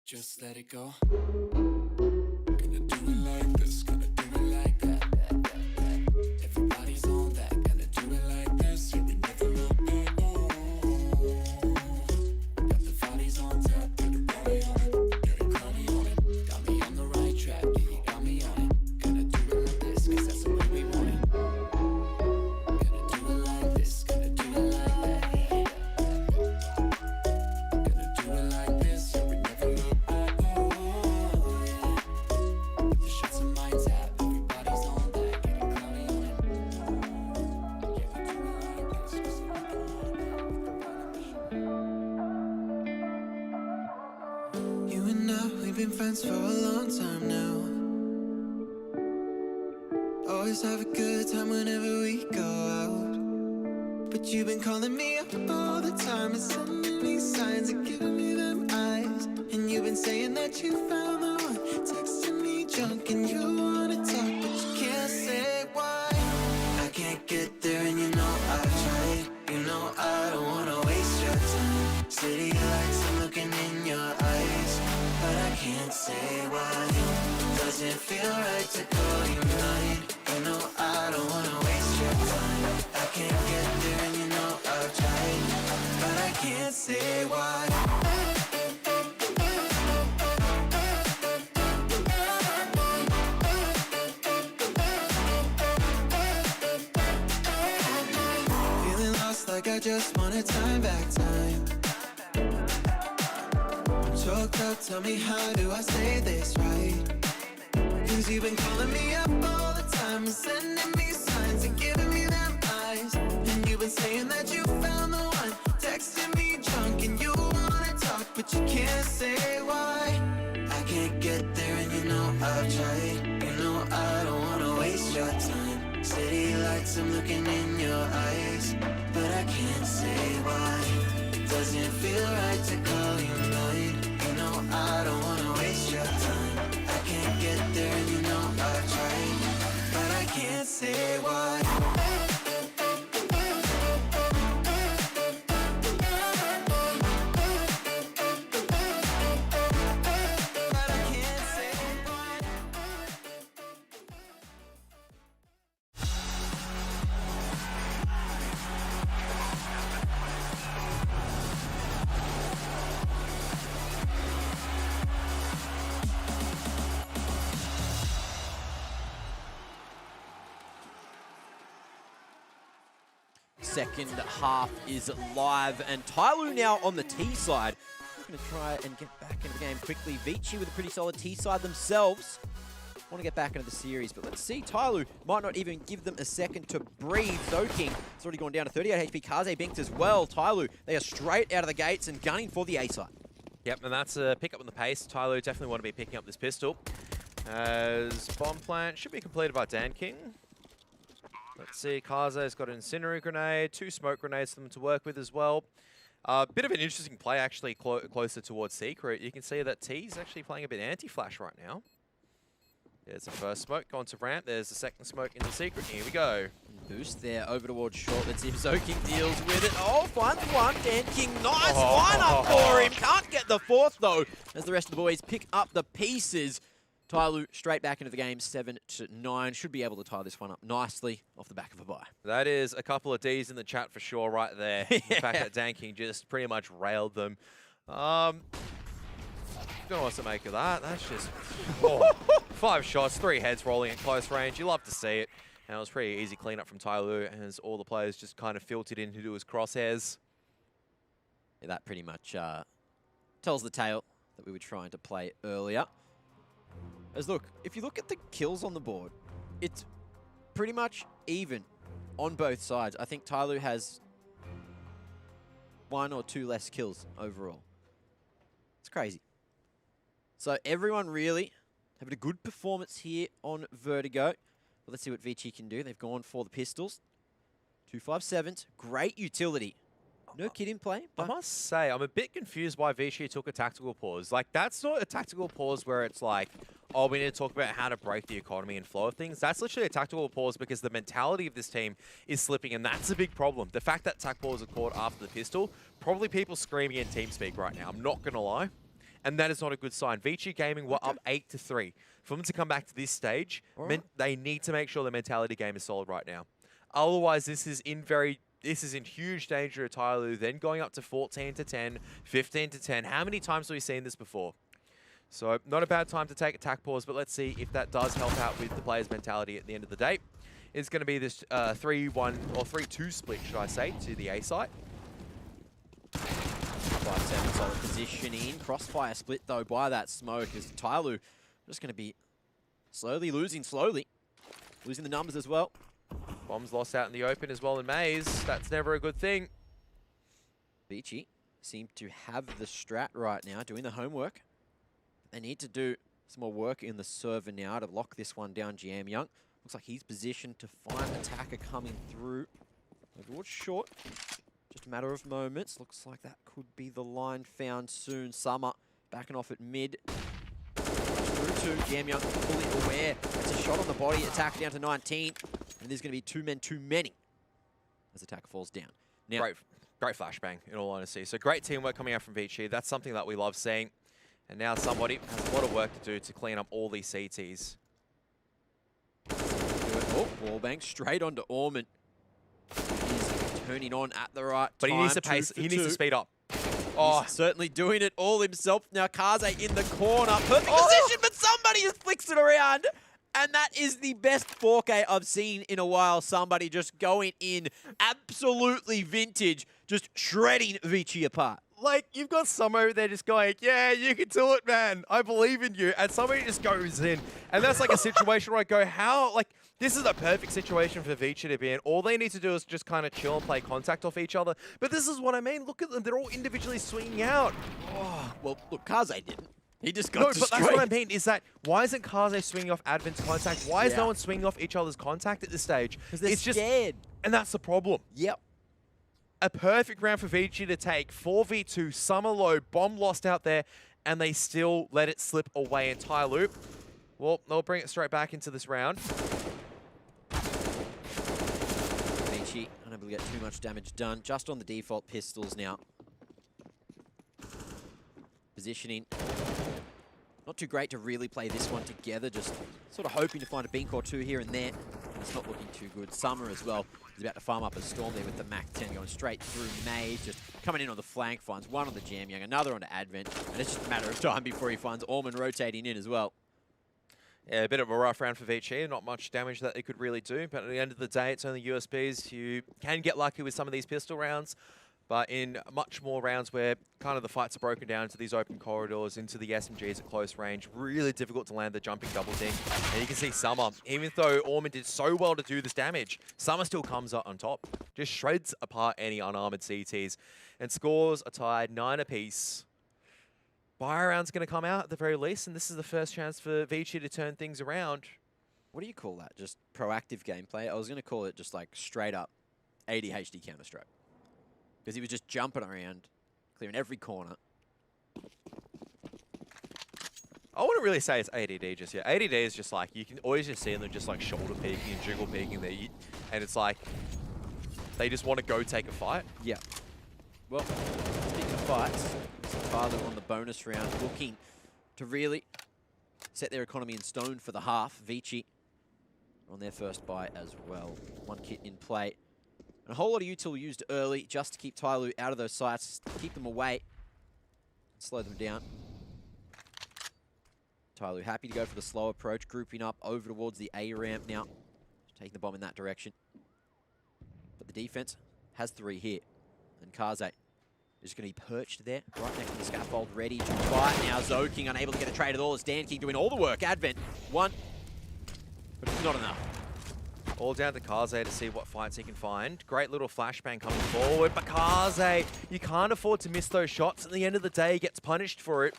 S3: Just let it go. Gonna do it like this, gonna do it like that. Everybody's on that, gonna do it like this. Yeah, we never look back. Oh. Got the bodies on tap, put the body on it, getting cloudy on it. Got me on the right track, yeah, you got me on it. Gonna do it like this, cause that's the way we want it. Gonna do it like this, gonna do it like that. Gonna do it like this, yeah, we never look.
S4: Been friends for a long time now. Always have a good time whenever we go out. But you've been calling me up all the time and sending me signs and giving me them eyes. And you've been saying that you found the one, texting me junk and you wanna talk, but you can't say why. I can't get there and you know I've tried. You know I don't wanna waste your time. City lights, I'm looking in your eyes, but I can't say why. Doesn't feel right to call you mine. You know I don't wanna waste your time. I can't get there and you know I've tried, but I can't say why. Feeling lost like I just want a time back time. Choked up, tell me how do I say this right? Cause you've been calling me up all the time and sending me signs and giving me them eyes. And you've been saying that you found the one, texting me drunk and you wanna talk, but you can't say why. I can't get there and you know I've tried. You know I don't wanna waste your time. City lights, I'm looking in your eyes, but I can't say why. Doesn't feel right to call you mine. I don't wanna waste your time. I can't get there and you know I've tried, but I can't say why. But I can't say why.
S1: Second half is live, and TYLOO now on the T side. Going to try and get back into the game quickly. ViCi with a pretty solid T side themselves. Want to get back into the series, but let's see. TYLOO might not even give them a second to breathe. Zoking, it's already gone down to 38 HP. Kaze Binks as well. TYLOO, they are straight out of the gates and gunning for the A side.
S2: Yep, and that's a pick up on the pace. TYLOO definitely want to be picking up this pistol. As bomb plant should be completed by Dan King. Let's see, Kaze's got an incendiary grenade, 2 smoke grenades for them to work with as well. Bit of an interesting play actually closer towards Secret. You can see that T's actually playing a bit anti-flash right now. There's the first smoke, going to ramp. There's the second smoke in the secret. Here we go.
S1: Boost there over towards short. Let's see if Zoking deals with it. Oh, finds one. Dan King, nice
S2: Oh.
S1: lineup for him. Can't get the fourth, though, as the rest of the boys pick up the pieces. TYLOO straight back into the game, 7-9. Should be able to tie this one up nicely off the back of a bye.
S2: That is a couple of Ds in the chat for sure right there. The fact that Dan King just pretty much railed them. Don't know what to make of that. That's just 5 shots, 3 heads rolling at close range. You love to see it. And it was pretty easy cleanup from TYLOO as all the players just kind of filtered into his crosshairs.
S1: Yeah, that pretty much tells the tale that we were trying to play earlier. As look, if you look at the kills on the board, it's pretty much even on both sides. I think TYLOO has 1 or 2 less kills overall. It's crazy. So everyone really having a good performance here on Vertigo. Well, let's see what ViCi can do. They've gone for the pistols. 257s, great utility. No kid in play.
S2: I must say, I'm a bit confused why ViCi took a tactical pause. Like, that's not a tactical pause where it's like, oh, we need to talk about how to break the economy and flow of things. That's literally a tactical pause because the mentality of this team is slipping, and that's a big problem. The fact that tac balls are caught after the pistol, probably people screaming in TeamSpeak right now. I'm not going to lie. And that is not a good sign. ViCi Gaming were up 8-3. For them to come back to this stage, they need to make sure the mentality game is solid right now. Otherwise, this is in huge danger of TYLOO, then going up to 14-10, 15-10. How many times have we seen this before? So, not a bad time to take a tac pause, but let's see if that does help out with the players' mentality at the end of the day. It's going to be this 3-1 or 3-2 split, should I say, to the A site.
S1: 5-7 solid positioning. Crossfire split, though, by that smoke, as TYLOO just going to be losing the numbers as well.
S2: Bombs lost out in the open as well in Maze. That's never a good thing.
S1: ViCi seem to have the strat right now, doing the homework. They need to do some more work in the server now to lock this one down. Jam Young looks like he's positioned to find attacker coming through. Overwatch short. Just a matter of moments. Looks like that could be the line found soon. Summer backing off at mid. Through 2. Jam Young fully aware. It's a shot on the body. Attack down to 19. And there's going to be 2 men too many as attack falls down. Now,
S2: Great flashbang, in all honesty. So great teamwork coming out from ViCi. That's something that we love seeing. And now somebody has a lot of work to do to clean up all these CTs.
S1: Oh, wallbang straight onto Orman. He's turning on at the right
S2: But
S1: time.
S2: he needs to pace. He needs to speed up. Oh,
S1: He's certainly doing it all himself. Now Kaze in the corner. Perfect position, but somebody just flicks it around. And that is the best 4K I've seen in a while. Somebody just going in absolutely vintage, just shredding ViCi apart.
S2: like, you've got Summer over there just going, yeah, you can do it, man. I believe in you. And somebody just goes in. And that's like a situation where I go, how, like, this is a perfect situation for ViCi to be in. All they need to do is just kind of chill and play contact off each other. But this is what I mean. Look at them. They're all individually swinging out.
S1: Oh, well, look, Kaze didn't. He just got
S2: No, but
S1: destroyed.
S2: that's what I mean, is that why isn't Kaze swinging off Advent's contact? Why is
S1: Yeah.
S2: no one swinging off each other's contact at this stage?
S1: Because they're
S2: It's just,
S1: scared.
S2: and that's the problem.
S1: Yep.
S2: A perfect round for ViCi to take. 4v2, Summer low, bomb lost out there, and they still let it slip away in TYLOO. Well, they'll bring it straight back into this round.
S1: ViCi unable to get too much damage done. Just on the default pistols now. Positioning. Not too great to really play this one together. Just sort of hoping to find a bink or two here and there. And it's not looking too good. Summer as well. He's about to farm up a Storm there with the Mac 10 going straight through Maze. Just coming in on the flank. Finds one on the Jam Young, another onto Advent. And it's just a matter of time before he finds Orman rotating in as well.
S2: Yeah, a bit of a rough round for ViCi. Not much damage that they could really do. But at the end of the day, it's only USPs. You can get lucky with some of these pistol rounds. But in much more rounds where kind of the fights are broken down into these open corridors, into the SMGs at close range, really difficult to land the jumping double dink. And you can see Summer, even though Orman did so well to do this damage, Summer still comes up on top. Just shreds apart any unarmored CTs. And scores are tied 9 apiece. Buy round's going to come out at the very least, and this is the first chance for ViCi to turn things around.
S1: What do you call that? Just proactive gameplay? I was going to call it just like straight up ADHD Counter-Strike. Because he was just jumping around, clearing every corner.
S2: I wouldn't really say it's ADD just yet. ADD is just like, you can always just see them just like shoulder peeking and jiggle peeking there. And it's like, they just want to go take a fight.
S1: Yeah. Well, speaking of fights, TYLOO on the bonus round looking to really set their economy in stone for the half. ViCi on their first buy as well. One kit in play. And a whole lot of util used early just to keep TYLOO out of those sights, keep them away, slow them down. TYLOO happy to go for the slow approach, grouping up over towards the A ramp now, taking the bomb in that direction. But the defense has 3 here, and Kaze is going to be perched there, right next to the scaffold, ready to fight. Now Zoking unable to get a trade at all. It's DanKing doing all the work. Advent, 1, but it's not enough.
S2: All down to Kaze to see what fights he can find. Great little flashbang coming forward, but Kaze, you can't afford to miss those shots. At the end of the day, he gets punished for it.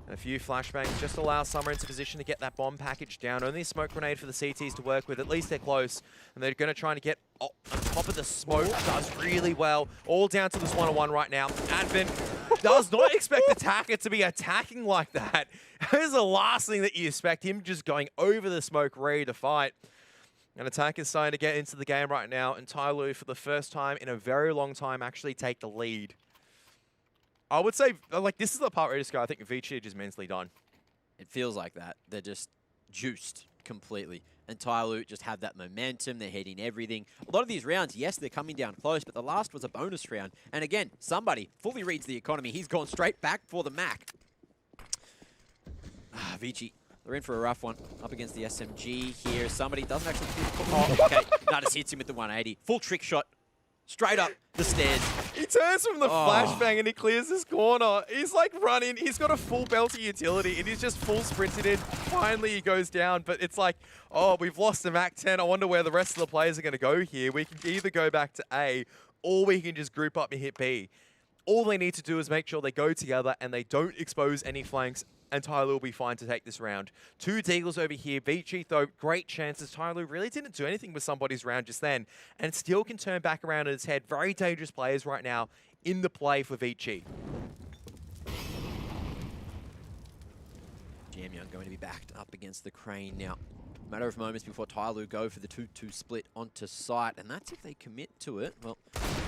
S2: And a few flashbangs just allow Summer into position to get that bomb package down. Only a smoke grenade for the CTs to work with. At least they're close. And they're going to try to get on top of the smoke. Does really well. All down to this 1-on-1 right now. Advent does not expect Attacker to be attacking like that. That is the last thing that you expect. Him just going over the smoke, ready to fight. And Attacker's starting to get into the game right now. And TYLOO, for the first time in a very long time, actually take the lead. I would say, like, this is the part where I just go, I think ViCi are just mentally done.
S1: It feels like that. They're just juiced completely. And TYLOO just have that momentum. They're hitting everything. A lot of these rounds, yes, they're coming down close, but the last was a bonus round. And again, somebody fully reads the economy. He's gone straight back for the Mac. ViCi, they're in for a rough one. Up against the SMG here. Somebody doesn't actually... Oh, okay. No, just hits him with the 180. Full trick shot. Straight up the stairs.
S2: He turns from the flashbang and he clears this corner. He's like running. He's got a full belty utility and he's just full sprinted in. Finally, he goes down, but it's like, oh, we've lost the Mac 10. I wonder where the rest of the players are going to go here. We can either go back to A or we can just group up and hit B. All they need to do is make sure they go together and they don't expose any flanks, and TYLOO will be fine to take this round. 2 deagles over here. ViCi, though, great chances. TYLOO really didn't do anything with somebody's round just then, and still can turn back around in its head. Very dangerous players right now in the play for ViCi.
S1: Jamyoung going to be backed up against the crane now. Matter of moments before TYLOO go for the 2-2 split onto site, and that's if they commit to it. Well,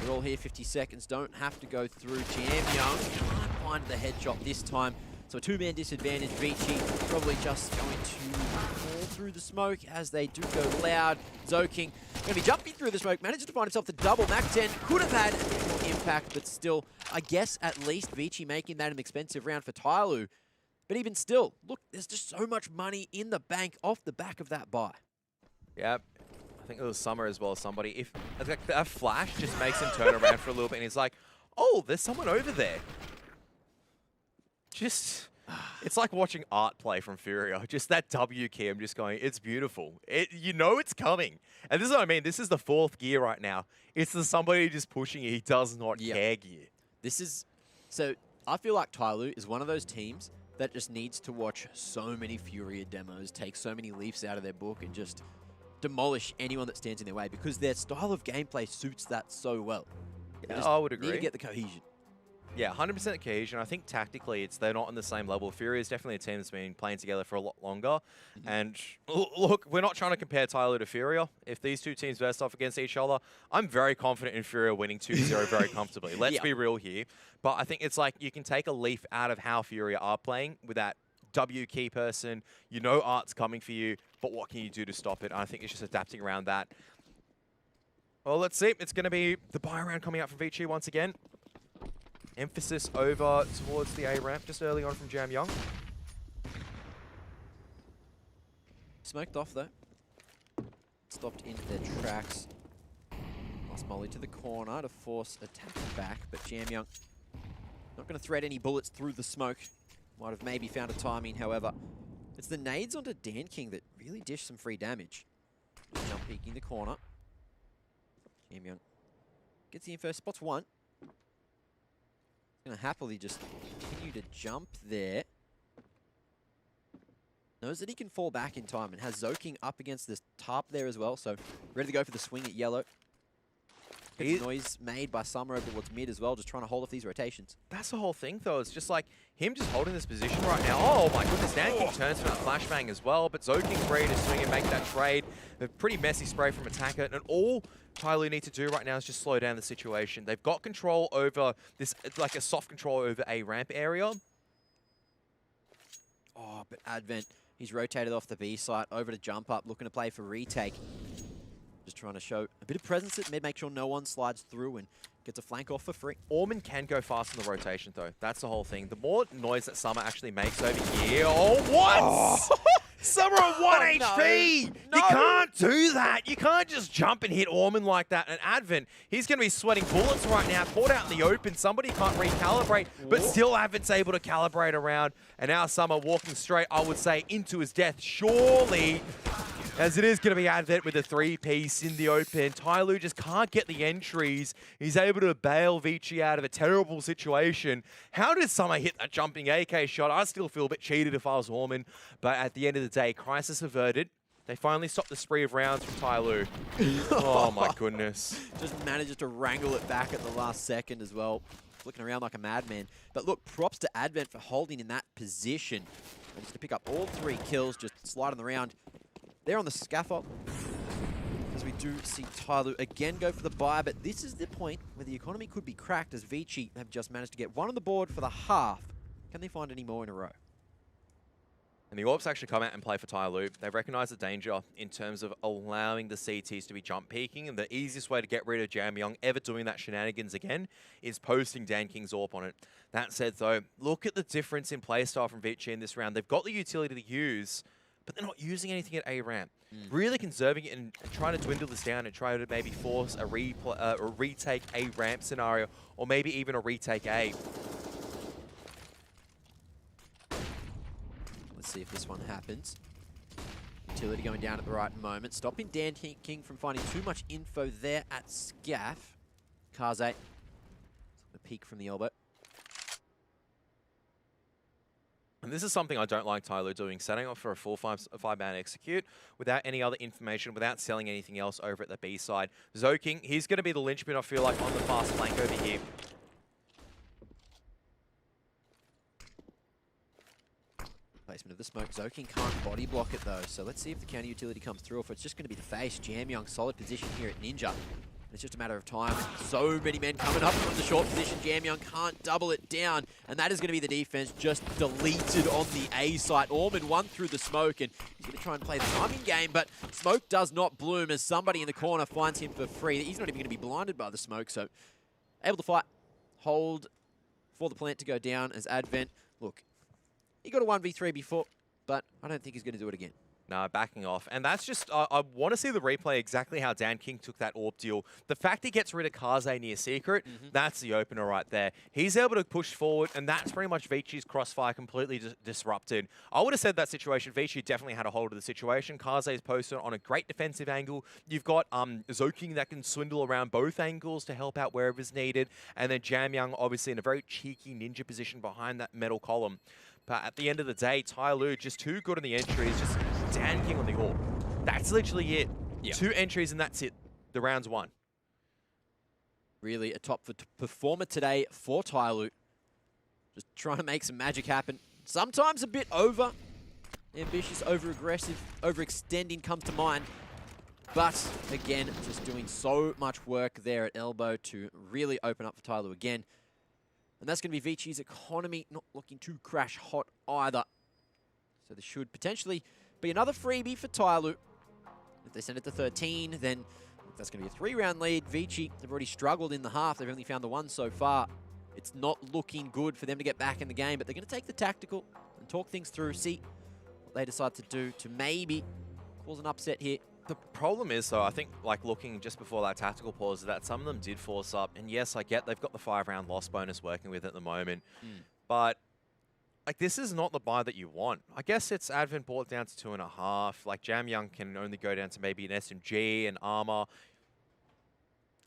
S1: we're all here 50 seconds, don't have to go through. Jamyoung can't find the headshot this time, so a 2-man disadvantage. ViCi probably just going to fall through the smoke as they do go loud. Zoking going to be jumping through the smoke, manages to find himself the double. Mac 10 could have had a bit more impact, but still, I guess at least ViCi making that an expensive round for TYLOO. But even still, look, there's just so much money in the bank off the back of that buy.
S2: Yep. I think it was Summer as well. Somebody, if a flash just makes him turn around for a little bit and he's like, oh, there's someone over there. Just, it's like watching art play from Furia. Just that W key, I'm just going, it's beautiful. You know it's coming. And this is what I mean. This is the 4th gear right now. It's the somebody just pushing he does not care gear.
S1: This is, so I feel like TYLOO is one of those teams that just needs to watch so many Furia demos, take so many leaves out of their book, and just demolish anyone that stands in their way, because their style of gameplay suits that so well.
S2: Yeah, I would agree.
S1: Need to get the cohesion.
S2: Yeah, 100% cohesion. I think tactically, they're not on the same level. Furia is definitely a team that's been playing together for a lot longer. And look, we're not trying to compare TYLOO to Furia. If these two teams burst off against each other, I'm very confident in Furia winning 2-0 very comfortably. Let's be real here. But I think it's like you can take a leaf out of how Furia are playing with that W key person. You know Art's coming for you, but what can you do to stop it? I think it's just adapting around that. Well, let's see. It's going to be the buy round coming out from ViCi once again. Emphasis over towards the A ramp just early on from Jamyoung.
S1: Smoked off though. Stopped into their tracks. Lost Molly to the corner to force attack back, but Jamyoung not going to thread any bullets through the smoke. Might have maybe found a timing, however. It's the nades onto DanKing that really dish some free damage. Jump peeking the corner. Jamyoung gets the info, spots one. Going to happily just continue to jump there. Knows that he can fall back in time and has Zoking up against this tarp there as well, so ready to go for the swing at yellow. Bit of noise made by Summer over towards mid as well, just trying to hold off these rotations.
S2: That's the whole thing, though. It's just like him just holding this position right now. Oh my goodness, Danking turns for that flashbang as well, but Zoking's ready to swing and make that trade. A pretty messy spray from Attacker, and all TYLOO need to do right now is just slow down the situation. They've got control over this, like a soft control over a ramp area.
S1: Oh, but Advent, he's rotated off the B site, over to jump up, looking to play for retake. Just trying to show a bit of presence at mid, make sure no one slides through and gets a flank off for free.
S2: Orman can go fast in the rotation, though. That's the whole thing. The more noise that Summer actually makes over here... Oh, what? Oh. Summer on 1 HP!
S1: No.
S2: You can't do that! You can't just jump and hit Orman like that. And Advent, he's going to be sweating bullets right now. Caught out in the open. Somebody can't recalibrate, but still Advent's able to calibrate around. And now Summer walking straight, I would say, into his death. Surely... as it is going to be Advent with a 3-piece in the open. TYLOO just can't get the entries. He's able to bail ViCi out of a terrible situation. How did Summer hit that jumping AK shot? I still feel a bit cheated if I was Orman. But at the end of the day, crisis averted. They finally stopped the spree of rounds from TYLOO. Oh my goodness.
S1: Just manages to wrangle it back at the last second as well. Flicking around like a madman. But look, props to Advent for holding in that position. Managed to pick up all 3 kills, just sliding around. They're on the scaffold, as we do see TYLOO again go for the buy, but this is the point where the economy could be cracked as ViCi have just managed to get 1 on the board for the half. Can they find any more in a row?
S2: And the Orps actually come out and play for TYLOO. They recognize the danger in terms of allowing the CTs to be jump peeking, and the easiest way to get rid of Jamyong ever doing that shenanigans again is posting Danking's Orp on it. That said, though, look at the difference in playstyle from ViCi in this round. They've got the utility to use, but they're not using anything at A ramp. Really conserving it and trying to dwindle this down and try to maybe force a retake A ramp scenario, or maybe even a retake A.
S1: Let's see if this one happens. Utility going down at the right moment, stopping Dan King from finding too much info there at Scaff. Kaze, the peek from the elbow.
S2: And this is something I don't like TYLOO doing, setting up for a full five-man execute without any other information, without selling anything else over at the B side. Zoking, he's going to be the linchpin, I feel like, on the fast flank over here.
S1: Placement of the smoke. Zoking can't body block it though, so let's see if the counter utility comes through, or if it's just going to be the face. Jamyong, solid position here at Ninja. It's just a matter of time. So many men coming up from the short position. Jamyong can't double it down, and that is going to be the defense just deleted on the A site. Orman won through the smoke, and he's going to try and play the timing game, but smoke does not bloom as somebody in the corner finds him for free. He's not even going to be blinded by the smoke, so able to fight, hold for the plant to go down as Advent. Look, he got a 1v3 before, but I don't think he's going to do it again.
S2: No, backing off. And that's just, I want to see the replay exactly how Dan King took that AWP deal. The fact he gets rid of Kaze near secret, that's the opener right there. He's able to push forward, and that's pretty much ViCi's crossfire completely disrupted. I would have said that situation, ViCi definitely had a hold of the situation. Kaze is posted on a great defensive angle. You've got Zoking that can swindle around both angles to help out wherever's needed. And then Jamyong, obviously, in a very cheeky ninja position behind that metal column. But at the end of the day, TYLOO just too good in the entries, just Dan King on the AWP. That's literally it. Yep. 2 entries and that's it. The round's won.
S1: Really a top performer today for TYLOO. Just trying to make some magic happen. Sometimes a bit over ambitious, over aggressive, overextending comes to mind. But again, just doing so much work there at elbow to really open up for TYLOO again. And that's going to be ViCi's economy, not looking too crash hot either. So there should potentially be another freebie for TYLOO. If they send it to 13, then that's going to be a 3-round lead. ViCi have already struggled in the half. They've only found the 1 so far. It's not looking good for them to get back in the game, but they're going to take the tactical and talk things through, see what they decide to do to maybe cause an upset here.
S2: The problem is, though, I think, like, looking just before that tactical pause, that some of them did force up. And yes, I get they've got the 5-round loss bonus working with at the moment. But, like, this is not the buy that you want. I guess it's Advent brought down to 2.5. Like, Jamyong can only go down to maybe an SMG and armor.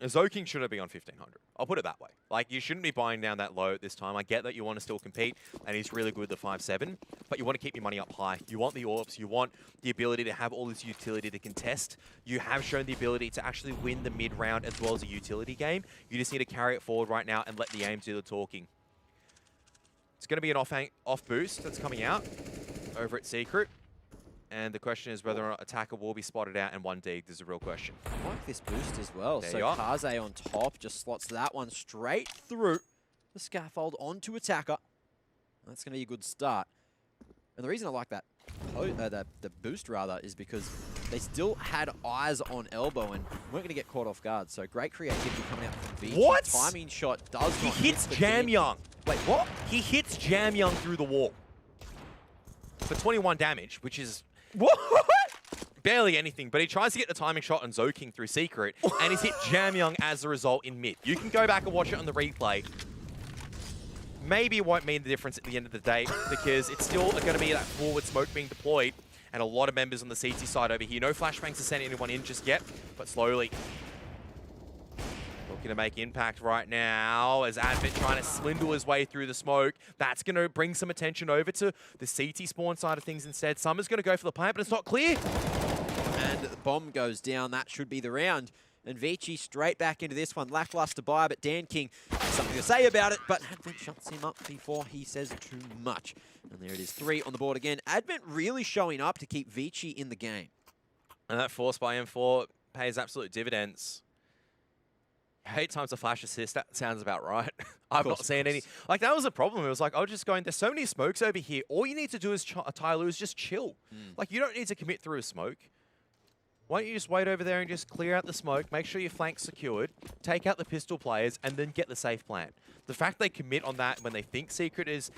S2: Zoking shouldn't be on 1500. I'll put it that way. Like, you shouldn't be buying down that low at this time. I get that you want to still compete, and he's really good with the 5-7, but you want to keep your money up high. You want the AWPs. You want the ability to have all this utility to contest. You have shown the ability to actually win the mid-round as well as a utility game. You just need to carry it forward right now and let the aim do the talking. It's going to be an off boost that's coming out over at Secret. And the question is whether or not attacker will be spotted out and one dig. This is a real question.
S1: I like this boost as well.
S2: There
S1: So
S2: you are.
S1: Kaze on top just slots that one straight through the scaffold onto attacker. That's going to be a good start. And the reason I like that, the boost rather, is because they still had eyes on elbow and weren't going to get caught off guard. So great creativity coming out from ViCi.
S2: What?
S1: Timing shot does
S2: He
S1: not
S2: hits
S1: hit the
S2: Jam
S1: tip.
S2: Young.
S1: Wait, what?
S2: He hits Jam Young through the wall for 21 damage, which is
S1: What?
S2: barely anything, but he tries to get the timing shot on Zoking through Secret, and he's hit Jam Young as a result in mid. You can go back and watch it on the replay. Maybe it won't mean the difference at the end of the day, because it's still going to be that forward smoke being deployed, and a lot of members on the CT side over here. No flashbangs to send anyone in just yet, but slowly. Looking to make impact right now as Advent trying to swindle his way through the smoke. That's going to bring some attention over to the CT spawn side of things instead. Summer's going to go for the plant, but it's not clear.
S1: And the bomb goes down. That should be the round. And ViCi straight back into this one. Lackluster buy, but Dan King has something to say about it. But Advent shuts him up before he says too much. And there it is, 3 on the board again. Advent really showing up to keep ViCi in the game.
S2: And that force by M4 pays absolute dividends. 8 times a flash assist, that sounds about right. I've not seen any. Like, that was a problem. It was like, I was just going, there's so many smokes over here. All you need to do as TYLOO is just chill. Like, you don't need to commit through a smoke. Why don't you just wait over there and just clear out the smoke, make sure your flank's secured, take out the pistol players, and then get the safe plant. The fact they commit on that when they think Secret is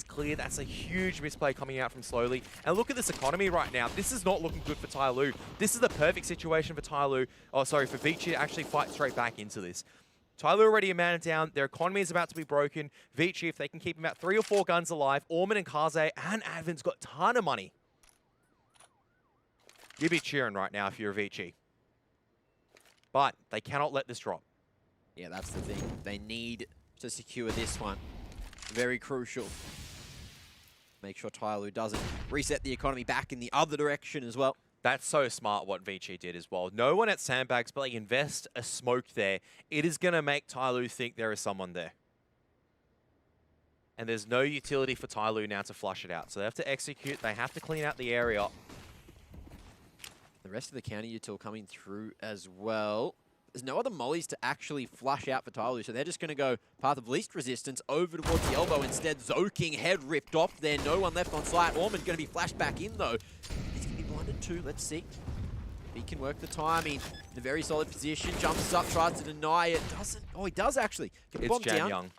S2: clear, that's a huge misplay coming out from Slowly. And look at this economy right now. This is not looking good for TYLOO. This is the perfect situation for TYLOO, for ViCi to actually fight straight back into this. TYLOO already a man down. Their economy is about to be broken. ViCi, if they can keep him at 3 or 4 guns alive, Orman and Kaze and Advent's got a ton of money. You'd be cheering right now if you're a ViCi. But they cannot let this drop.
S1: Yeah, that's the thing. They need to secure this one. Very crucial. Make sure TYLOO doesn't reset the economy back in the other direction as well.
S2: That's so smart what ViCi did as well. No one at Sandbags, but they invest a smoke there. It is going to make TYLOO think there is someone there. And there's no utility for TYLOO now to flush it out. So they have to execute. They have to clean out the area.
S1: The rest of the counter util coming through as well. There's no other mollies to actually flush out for TYLOO, so they're just going to go path of least resistance over towards the elbow instead. Zoking, head ripped off there. No one left on site. Orman's going to be flashed back in, though. He's going to be blinded too. Let's see. He can work the timing. In a very solid position. Jumps up, tries to deny it. Doesn't. Oh, he does actually. Get the bomb
S2: It's Jam
S1: down.
S2: Young.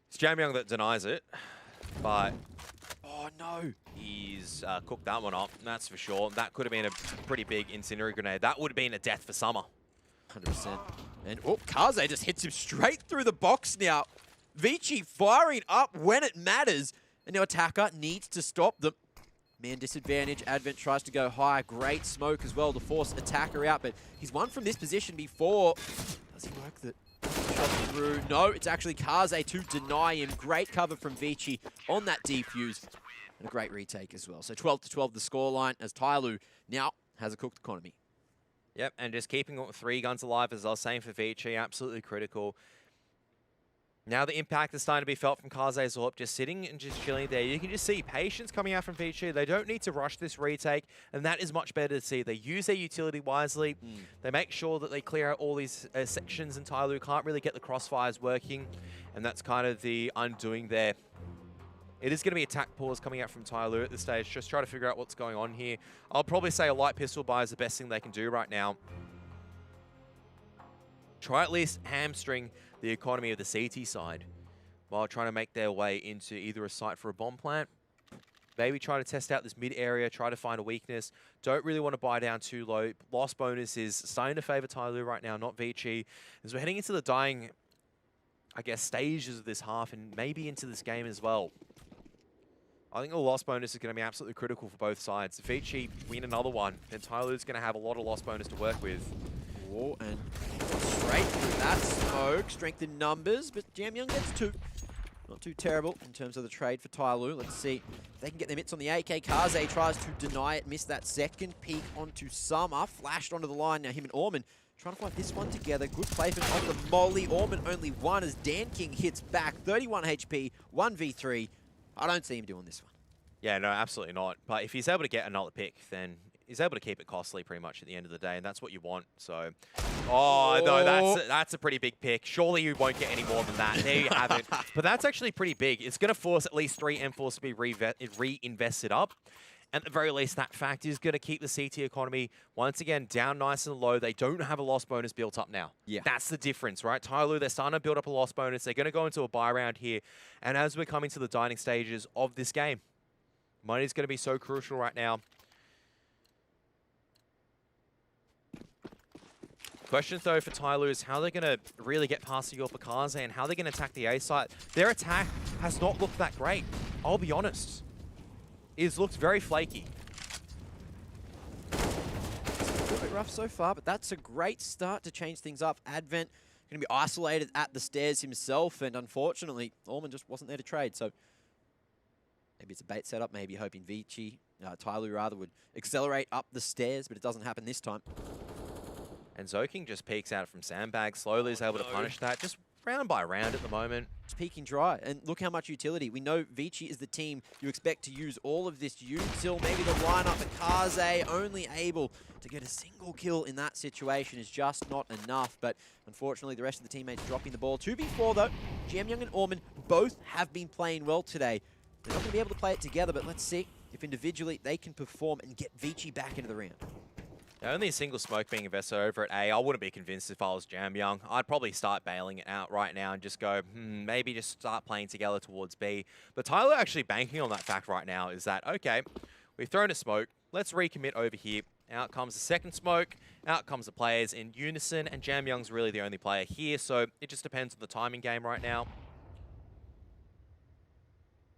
S2: It's Jam Young that denies it, but
S1: Oh, no.
S2: he's cooked that one up, that's for sure. That could have been a pretty big incendiary grenade. That would have been a death for Summer.
S1: 100%. And oh, Kaze just hits him straight through the box now. ViCi firing up when it matters. And now attacker needs to stop them. Man disadvantage. Advent tries to go high. Great smoke as well to force attacker out. But he's won from this position before. Does he work the shot through? No, it's actually Kaze to deny him. Great cover from ViCi on that defuse. And a great retake as well. So 12-12 the scoreline as TYLOO now has a cooked economy.
S2: Yep, and just keeping 3 guns alive, as I was saying for ViCi, absolutely critical. Now the impact is starting to be felt from Kaze's AWP, just sitting and just chilling there. You can just see patience coming out from ViCi. They don't need to rush this retake, and that is much better to see. They use their utility wisely. They make sure that they clear out all these sections, and TYLOO can't really get the crossfires working, and that's kind of the undoing there. It is going to be attack pause coming out from TYLOO at this stage. Just try to figure out what's going on here. I'll probably say a light pistol buy is the best thing they can do right now. Try at least hamstring the economy of the CT side while trying to make their way into either a site for a bomb plant. Maybe try to test out this mid area, try to find a weakness. Don't really want to buy down too low. Loss bonus is starting to favor TYLOO right now, not ViCi. As we're heading into the dying, I guess, stages of this half and maybe into this game as well. I think the loss bonus is going to be absolutely critical for both sides. If ViCi win another one, then TYLOO's going to have a lot of loss bonus to work with.
S1: Oh, and straight through that smoke. Strength in numbers, but Jamyoung gets 2. Not too terrible in terms of the trade for TYLOO. Let's see if they can get their mitts on the AK. Kaze tries to deny it, missed that second peek onto Summer. Flashed onto the line. Now him and Orman trying to find this one together. Good placement on the molly. Orman only 1 as Dan King hits back. 31 HP, 1v3. I don't see him doing this one.
S2: Yeah, no, absolutely not. But if he's able to get another pick, then he's able to keep it costly pretty much at the end of the day, and that's what you want. So, oh, no, that's a pretty big pick. Surely you won't get any more than that. There you have it. But that's actually pretty big. It's going to force at least 3 M4s to be reinvested up. At the very least, that fact is going to keep the CT economy, once again, down nice and low. They don't have a loss bonus built up now.
S1: Yeah. That's
S2: the difference, right? TYLOO, they're starting to build up a loss bonus. They're going to go into a buy round here. And as we're coming to the dying stages of this game, money's going to be so crucial right now. Question, though, for TYLOO is how they're going to really get past the Kaze and how they're going to attack the A site. Their attack has not looked that great. I'll be honest. It's looked very flaky.
S1: It's a little bit rough so far, but that's a great start to change things up. Advent going to be isolated at the stairs himself, and unfortunately, Orman just wasn't there to trade. So maybe it's a bait setup, maybe hoping ViCi, TYLOO rather, would accelerate up the stairs, but it doesn't happen this time.
S2: And Zoking just peeks out from sandbag, slowly is able to punish that, just round by round at the moment.
S1: It's peeking dry, and look how much utility. We know ViCi is the team you expect to use all of this util. Maybe the lineup, but Kaze only able to get a single kill in that situation is just not enough. But unfortunately, the rest of the teammates dropping the ball. 2v4 though, Jamyoung and Orman both have been playing well today. They're not going to be able to play it together, but let's see if individually they can perform and get ViCi back into the round.
S2: Only a single smoke being invested over at A. I wouldn't be convinced if I was Jamyoung. I'd probably start bailing it out right now and just go, maybe just start playing together towards B. But TYLOO actually banking on that fact right now is that, okay, we've thrown a smoke. Let's recommit over here. Out comes the second smoke. Out comes the players in unison. And Jamyoung's really the only player here. So it just depends on the timing game right now.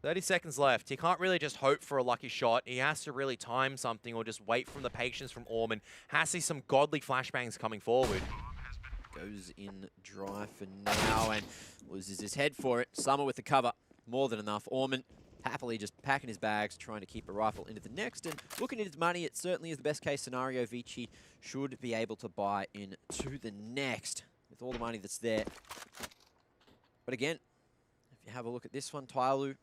S2: 30 seconds left. He can't really just hope for a lucky shot. He has to really time something or just wait from the patience from Orman. Has to see some godly flashbangs coming forward.
S1: Goes in dry for now and loses his head for it. Summer with the cover. More than enough. Orman happily just packing his bags, trying to keep a rifle into the next. And looking at his money, it certainly is the best case scenario. ViCi should be able to buy into the next with all the money that's there. But again, if you have a look at this one, TYLOO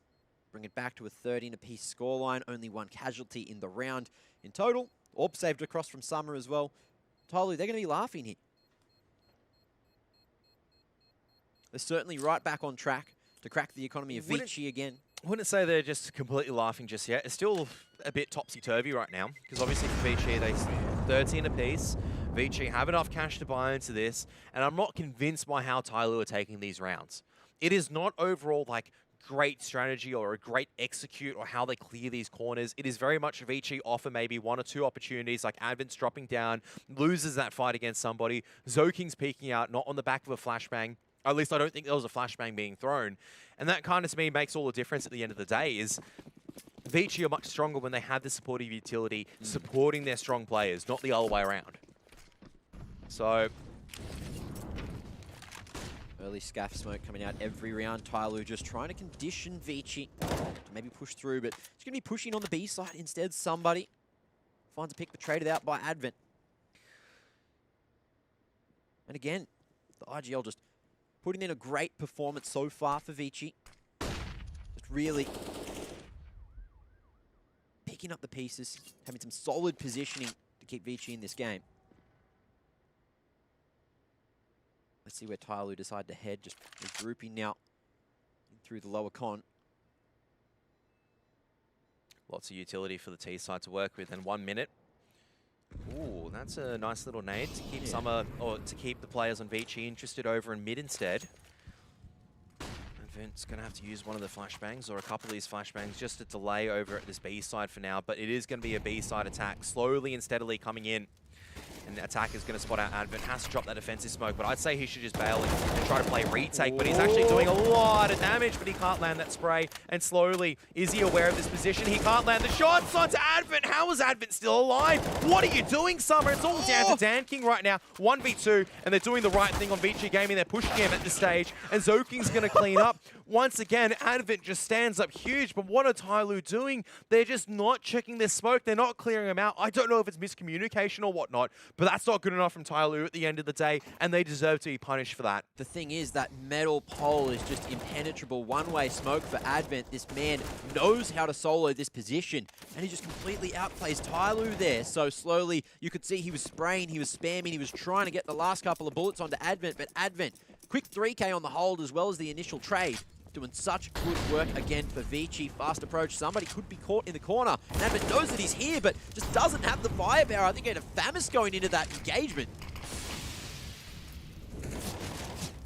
S1: bring it back to a 13-apiece scoreline. Only 1 casualty in the round in total. Orb saved across from Summer as well. TYLOO, they're going to be laughing here. They're certainly right back on track to crack the economy of ViCi again.
S2: I wouldn't say they're just completely laughing just yet. It's still a bit topsy-turvy right now, because obviously for ViCi, they 13 apiece. ViCi have enough cash to buy into this, and I'm not convinced by how TYLOO are taking these rounds. It is not overall like great strategy or a great execute or how they clear these corners. It is very much ViCi offer maybe 1 or 2 opportunities, like Advent's dropping down, loses that fight against somebody. Zoking's peeking out, not on the back of a flashbang. At least I don't think there was a flashbang being thrown. And that kind of, to me, makes all the difference at the end of the day is ViCi are much stronger when they have the supportive utility supporting their strong players, not the other way around. So
S1: early scaff smoke coming out every round. TYLOO just trying to condition ViCi to maybe push through, but it's going to be pushing on the B side instead. Somebody finds a pick, but traded out by Advent. And again, the IGL just putting in a great performance so far for ViCi. Just really picking up the pieces, having some solid positioning to keep ViCi in this game. Let's see where TYLOO decide to head. Just regrouping now through the lower con.
S2: lots of utility for the T side to work with. And 1 minute. Ooh, that's a nice little nade to keep Summer, or to keep the players on ViCi interested over in mid instead. And Vince's going to have to use one of the flashbangs or a couple of these flashbangs just to delay over at this B side for now. But it is going to be a B side attack, slowly and steadily coming in. And the attack is going to spot out Advent, has to drop that defensive smoke, but I'd say he should just bail and try to play retake, but he's actually doing a lot of damage, but he can't land that spray. And slowly, is he aware of this position? He can't land the shots onto Advent. How is Advent still alive? What are you doing, Summer? It's all down to Dan King right now. 1v2, and they're doing the right thing on ViCi Gaming. They're pushing him at this stage, and Zoking's going to clean up. Once again, Advent just stands up huge, but what are TYLOO doing? They're just not checking their smoke. They're not clearing them out. I don't know if it's miscommunication or whatnot, but that's not good enough from TYLOO at the end of the day, and they deserve to be punished for that.
S1: The thing is, that metal pole is just impenetrable. One-way smoke for Advent. This man knows how to solo this position, and he just completely outplays TYLOO there. So slowly, you could see he was spraying, he was spamming, he was trying to get the last couple of bullets onto Advent, but Advent, quick 3K on the hold as well as the initial trade. Doing such good work again for ViCi. Fast approach. Somebody could be caught in the corner. And Advent knows that he's here, but just doesn't have the firepower. I think he had a Famis going into that engagement.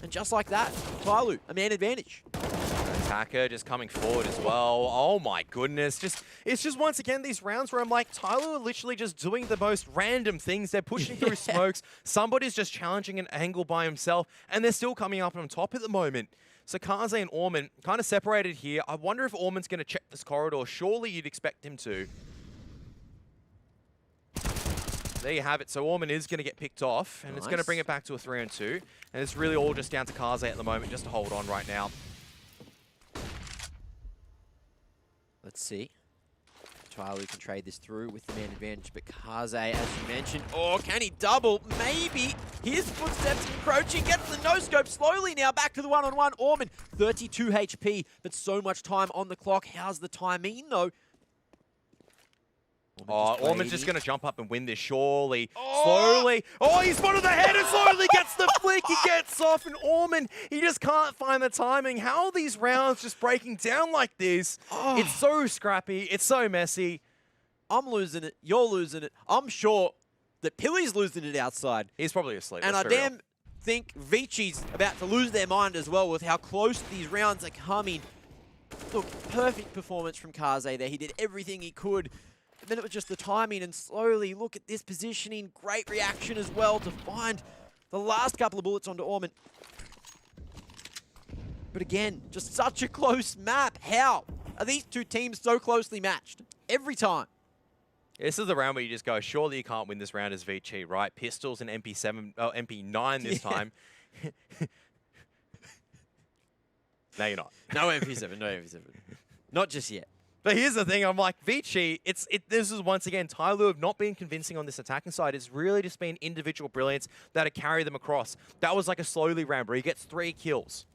S1: And just like that, TYLOO, a man advantage.
S2: Attacker just coming forward as well. Oh my goodness. It's just once again these rounds where I'm like, TYLOO are literally just doing the most random things. They're pushing through smokes. Somebody's just challenging an angle by himself, and they're still coming up on top at the moment. So Kaze and Orman kind of separated here. I wonder if Orman's going to check this corridor. Surely you'd expect him to. There you have it. So Orman is going to get picked off, and it's going to bring it back to a 3-on-2. And it's really all just down to Kaze at the moment, just to hold on right now.
S1: Let's see. TYLOO can trade this through with the man advantage, but Kaze, as you mentioned, oh, can he double? Maybe. His footsteps encroaching, gets the no-scope slowly now, back to the one-on-one. Orman, 32 HP, but so much time on the clock. How's the timing, though?
S2: Orman's just going to jump up and win this, surely. Slowly. Oh, he's spotted the head and slowly gets the flick. He gets off, and Orman, he just can't find the timing. How are these rounds just breaking down like this? It's so scrappy. It's so messy.
S1: I'm losing it. You're losing it. I'm sure that Pilly's losing it outside.
S2: He's probably asleep.
S1: And I damn think ViCi's about to lose their mind as well with how close these rounds are coming. Look, perfect performance from Kaze there. He did everything he could. Then it was just the timing, and slowly look at this positioning. Great reaction as well to find the last couple of bullets onto Orman. But again, just such a close map. How are these two teams so closely matched? Every time.
S2: This is the round where you just go, surely you can't win this round as ViCi, right? Pistols and MP9 this time. No, you're not.
S1: No MP7, no MP7. Not just yet.
S2: But here's the thing, I'm like, ViCi, this is once again, TYLOO have not been convincing on this attacking side. It's really just been individual brilliance that have carried them across. That was like a slowly round where he gets 3 kills.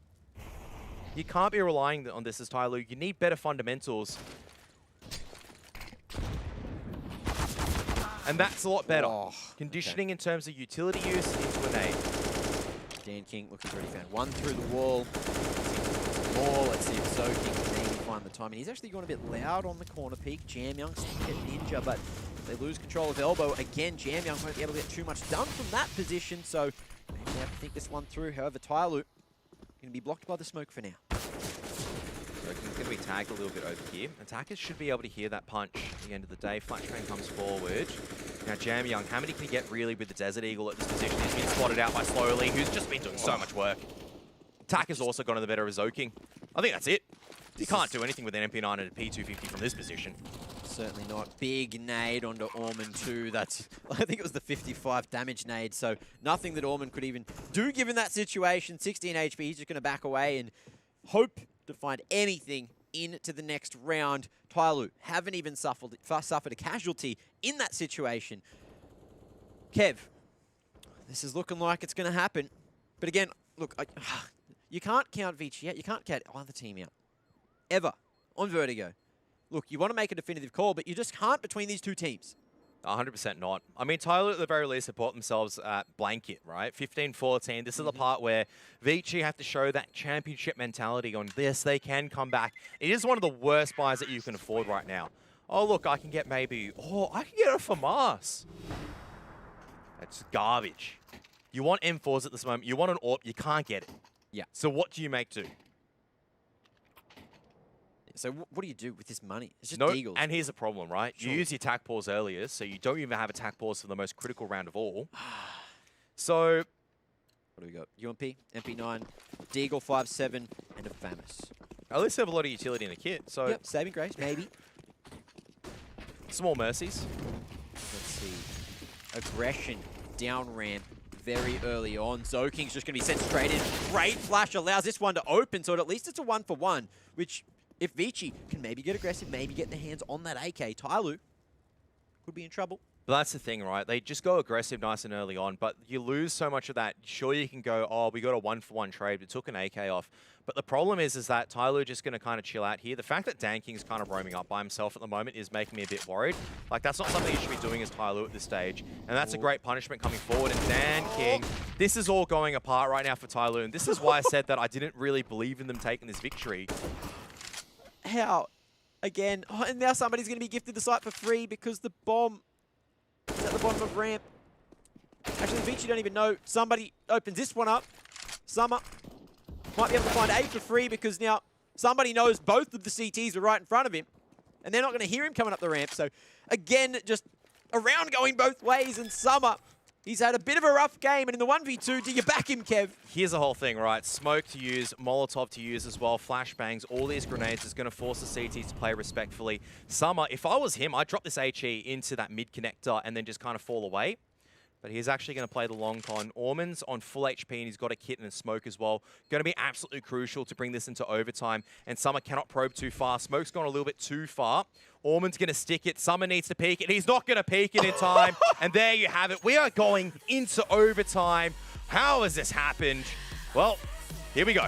S2: You can't be relying on this as TYLOO. You need better fundamentals. And that's a lot better. Conditioning in terms of utility use into an aid.
S1: Dan King looking pretty fan. One through the wall. More. Let's see if Zoking can maybe find the timing. He's actually going a bit loud on the corner peak. Jam Young still get Ninja, but they lose control of elbow. Again, Jam Young won't be able to get too much done from that position, so maybe they have to think this one through. However, TYLOO going to be blocked by the smoke for now.
S2: He's going to be tagged a little bit over here. Attackers should be able to hear that punch at the end of the day. Flash Train comes forward. Now Jam Young, how many can he get really with the Desert Eagle at this position? He's been spotted out by Slowly, who's just been doing so much work. Attacker's also gone to the better of Zoking. I think that's it. You can't do anything with an MP9 and a P250 from this position.
S1: Certainly not. Big nade onto Orman too. That's, I think it was the 55 damage nade, so nothing that Orman could even do given that situation. 16 HP, he's just going to back away and hope to find anything into the next round. TYLOO haven't even suffered a casualty in that situation. Kev, this is looking like it's going to happen. But again, look, you can't count ViCi out. You can't count either team out. Ever. On Vertigo. Look, you want to make a definitive call, but you just can't between these two teams.
S2: 100% not. I mean, TYLOO at the very least support themselves at blanket, right? 15-14. This is the part where ViCi have to show that championship mentality on this. They can come back. It is one of the worst buys that you can afford right now. Oh, look, I can get maybe... Oh, I can get a FAMAS. That's garbage. You want M4s at this moment. You want an AWP. You can't get it.
S1: Yeah.
S2: So what do you make do?
S1: So what do you do with this money? It's just
S2: No,
S1: deagles.
S2: and here's the problem, right?
S1: Sure.
S2: You use your attack pause earlier, so you don't even have attack pause for the most critical round of all. So
S1: What do we got? UMP, MP9, Deagle 5-7, and a Famus.
S2: at least they have a lot of utility in the kit. So
S1: Yep, saving grace, maybe.
S2: small mercies.
S1: Let's see. Aggression, down ramp, very early on. Zoking's just going to be sent straight in. Great flash allows this one to open, so at least it's a 1-for-1, which, if ViCi can maybe get aggressive, maybe get their hands on that AK, TYLOO could be in trouble.
S2: But that's the thing, right? They just go aggressive nice and early on, but you lose so much of that. Sure, you can go, oh, we got a 1-for-1 trade. We took an AK off. But the problem is that TYLOO just going to kind of chill out here. The fact that DanKing's kind of roaming up by himself at the moment is making me a bit worried. Like, that's not something you should be doing as TYLOO at this stage. And that's a great punishment coming forward. And DanKing, this is all going apart right now for TYLOO. And this is why I said that I didn't really believe in them taking this victory.
S1: How? Again, oh, and now somebody's going to be gifted the site for free because the bomb is at the bottom of ramp. Actually, ViCi don't even know. Somebody opens this one up. Summer might be able to find A for free because now somebody knows both of the CTs are right in front of him. And they're not going to hear him coming up the ramp. So, again, just around going both ways. And Summer, he's had a bit of a rough game. And in the 1v2, do you back him, Kev?
S2: Here's the whole thing, right? Smoke to use, Molotov to use as well, flashbangs, all these grenades is going to force the CTs to play respectfully. Summer, if I was him, I'd drop this HE into that mid connector and then just kind of fall away. But he's actually going to play the long con. Orman's on full HP and he's got a kit and a smoke as well. Going to be absolutely crucial to bring this into overtime. And Summer cannot probe too far. Smoke's gone a little bit too far. Orman's going to stick it. Summer needs to peek it. He's not going to peek it in time. And there you have it. We are going into overtime. How has this happened? Well, here we go.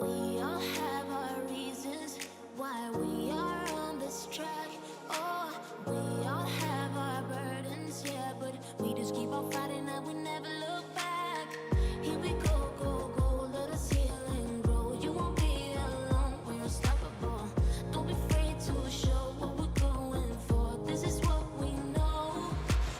S5: We all have our reasons why we are on this track. Oh, we all have our burdens, yeah, but we just keep on fighting and we never look back. Here we go, go, go, let us heal and grow. You won't be alone, we're unstoppable. Don't be afraid to show what we're going for. This is what we know.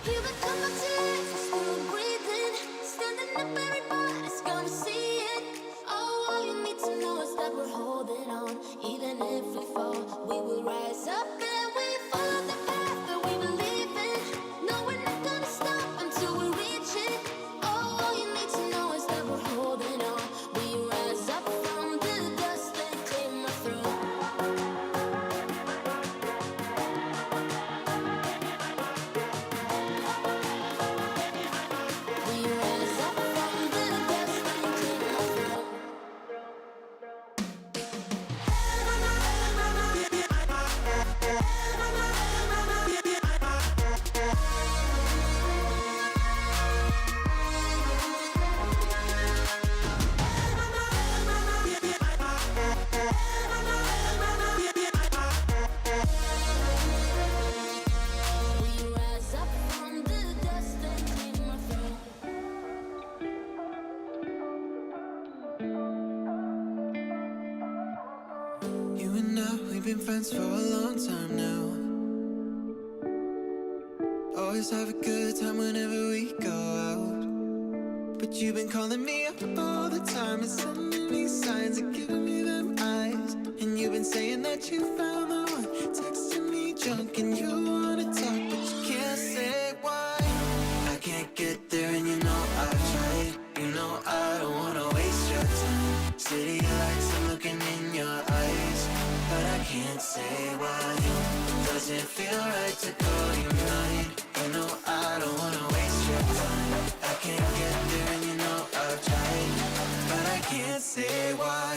S5: Here we come back to life, we're still breathing. Standing up, everybody's gonna see it. Oh, all you need to know is that we're holding on. Even if we fall, we will rise up and we follow the path that we believe in. No, we're not gonna stop until we reach it. Oh, all you need to know is that we're holding on. We rise up from the dust and clear my throat. We rise up from the dust and clear my throat. We rise up from the dust and clear my throat.
S4: You and I, we've been friends for a long time now. Always have a good time whenever we go out. But you've been calling me up all the time and sending me signs and giving me them eyes. And you've been saying that you found the one, texting me junk and you wanna talk, but you can't say why. I can't get there and you know I've tried. You know I don't wanna waste your time. City lights, I'm looking in your eyes, but I can't say why. Doesn't feel right to call you mine. You know I don't wanna waste your time. I can't get there and you know I've tried, but I can't say why.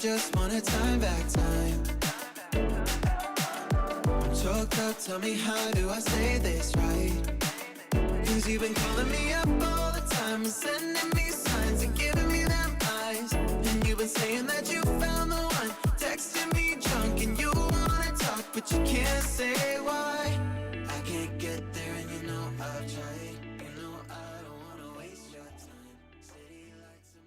S4: just wanna time back time. I'm choked up, tell me how do I say this right? Cause you've been calling me up all the time and sending me signs and giving me them eyes. And you've been saying that you found the one, texting me drunk and you wanna talk but you can't say why. I can't get there and you know I've tried. You know I don't wanna waste your time. City lights and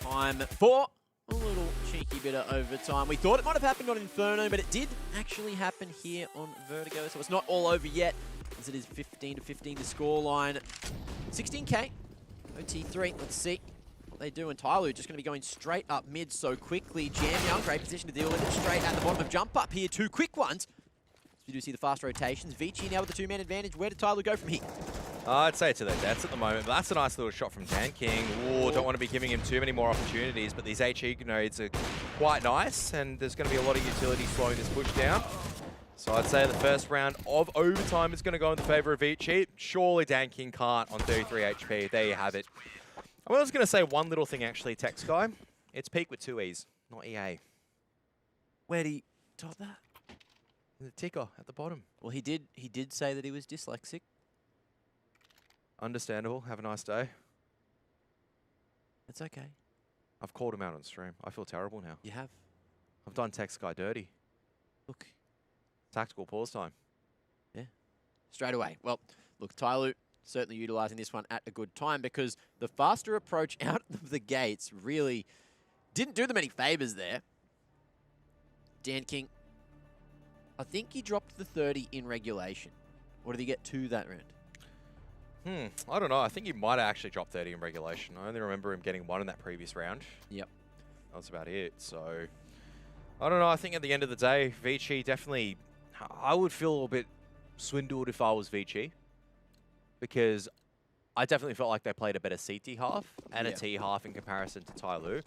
S1: Time for a little cheeky bit of overtime. We thought it might have happened on Inferno, but it did actually happen here on Vertigo, so it's not all over yet, as it is 15-15 the scoreline. 16K, OT3, let's see what they do. And TYLOO just going to be going straight up mid so quickly. Jam Young, great position to deal with it, straight at the bottom of jump up here. Two quick ones. So you do see the fast rotations. ViCi now with the two-man advantage. Where did TYLOO go from here?
S2: I'd say to their deaths at the moment, but that's a nice little shot from Dan King. Ooh, don't want to be giving him too many more opportunities, but these HE grenades are quite nice, and there's going to be a lot of utility slowing this push down. So I'd say the first round of overtime is going to go in the favor of ViCi. Surely Dan King can't on 33 HP. There you have it. I was going to say one little thing actually, Text Guy. It's peak with two E's, not EA.
S1: Where'd he top that?
S2: The ticker at the bottom.
S1: Well, he did say that he was dyslexic.
S2: Understandable. Have a nice day.
S1: It's okay.
S2: I've called him out on stream. I feel terrible now.
S1: You have.
S2: I've done Text Guy dirty.
S1: Look.
S2: Tactical pause time.
S1: Yeah. Straight away. Well, look, TYLOO certainly utilising this one at a good time because the faster approach out of the gates really didn't do them any favours there. Dan King, I think he dropped the 30 in regulation. Or did he get 2 that round?
S2: I don't know. I think he might have actually dropped 30 in regulation. I only remember him getting 1 in that previous round.
S1: Yep.
S2: That's about it. So, I don't know. I think at the end of the day, ViCi definitely... I would feel a little bit swindled if I was ViCi. Because I definitely felt like they played a better CT half and a T half in comparison to TYLOO.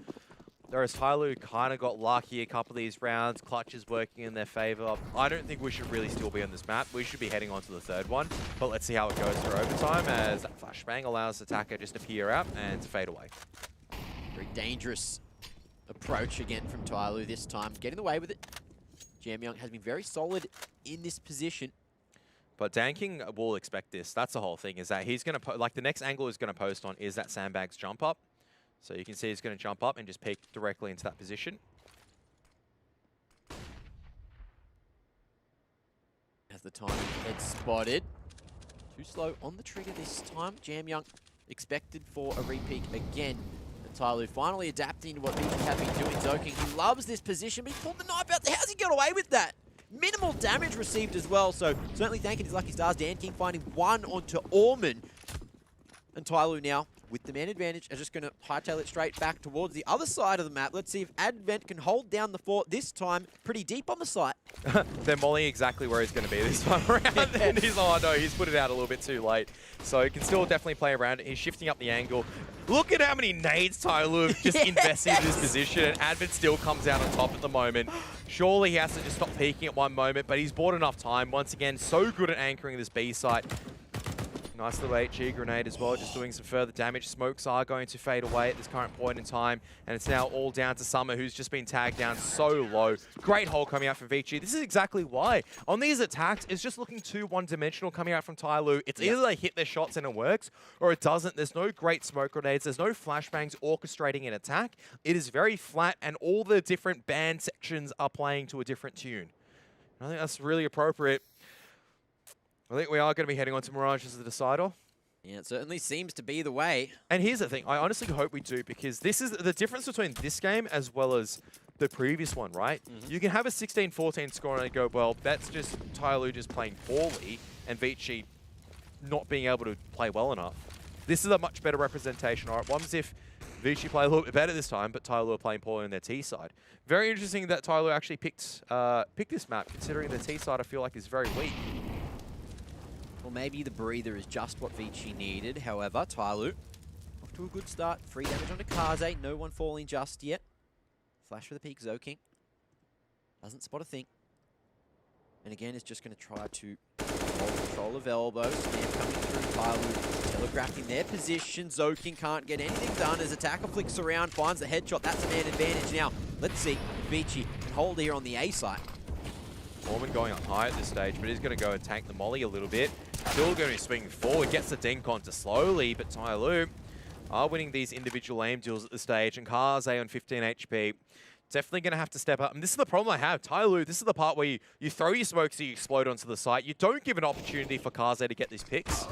S2: Whereas TYLOO kind of got lucky a couple of these rounds. Clutch is working in their favor. I don't think we should really still be on this map. We should be heading on to the third one. But let's see how it goes for overtime as that flashbang allows the attacker just to peer out and to fade away.
S1: Very dangerous approach again from TYLOO this time. Getting away with it. Jam Young has been very solid in this position.
S2: But Dan King will expect this. That's the whole thing, is that he's going to... Like, the next angle he's going to post on is that sandbags jump up. So you can see he's going to jump up and just peek directly into that position.
S1: As the timing gets spotted. Too slow on the trigger this time. Jam Young expected for a repeat again. And TYLOO finally adapting to what ViCi have been doing. Zoking, he loves this position, but he pulled the knife out. How's he got away with that? Minimal damage received as well, so certainly thanking his lucky stars. Dan King finding 1 onto Orman. And TYLOO now, with the man advantage, are just going to hightail it straight back towards the other side of the map. Let's see if Advent can hold down the fort this time, pretty deep on the site.
S2: They're mollying exactly where he's going to be this time around. And he's, oh no, he's put it out a little bit too late. So he can still definitely play around it. He's shifting up the angle. Look at how many nades TYLOO have just invested in this position, and Advent still comes out on top at the moment. Surely he has to just stop peeking at one moment, but he's bought enough time. Once again, so good at anchoring this B site. Nice little HE grenade as well, just doing some further damage. Smokes are going to fade away at this current point in time, and it's now all down to Summer, who's just been tagged down so low. Great hole coming out from ViCi. This is exactly why. On these attacks, it's just looking too one-dimensional coming out from TYLOO. It's either they hit their shots and it works, or it doesn't. There's no great smoke grenades. There's no flashbangs orchestrating an attack. It is very flat, and all the different band sections are playing to a different tune. I think that's really appropriate. I think we are going to be heading on to Mirage as the decider.
S1: Yeah, it certainly seems to be the way.
S2: And here's the thing. I honestly hope we do, because this is the difference between this game as well as the previous one, right? You can have a 16-14 score and go, well, that's just TYLOO just playing poorly and ViCi not being able to play well enough. This is a much better representation. All right, one is if ViCi play a little bit better this time, but TYLOO are playing poorly on their T side. Very interesting that TYLOO actually picked this map, considering the T side I feel like is very weak.
S1: Well, maybe the breather is just what ViCi needed. However, TYLOO Off to a good start. 3 damage onto Kaze. No one falling just yet. Flash for the peak. Zoking doesn't spot a thing. And again, is just going to try to hold control of elbow. Snap coming through. TYLOO telegraphing their position. Zoking can't get anything done as attacker flicks around, finds the headshot. That's a man advantage now. Let's see if ViCi can hold here on the A site.
S2: Foreman going up high at this stage, but he's going to go and tank the molly a little bit. Still going to be swinging forward, gets the dink onto slowly, but TYLOO are winning these individual aim duels at this stage, and Kaze on 15 HP. Definitely going to have to step up. And this is the problem I have. TYLOO, this is the part where you throw your smokes, you explode onto the site. You don't give an opportunity for Kaze to get these picks.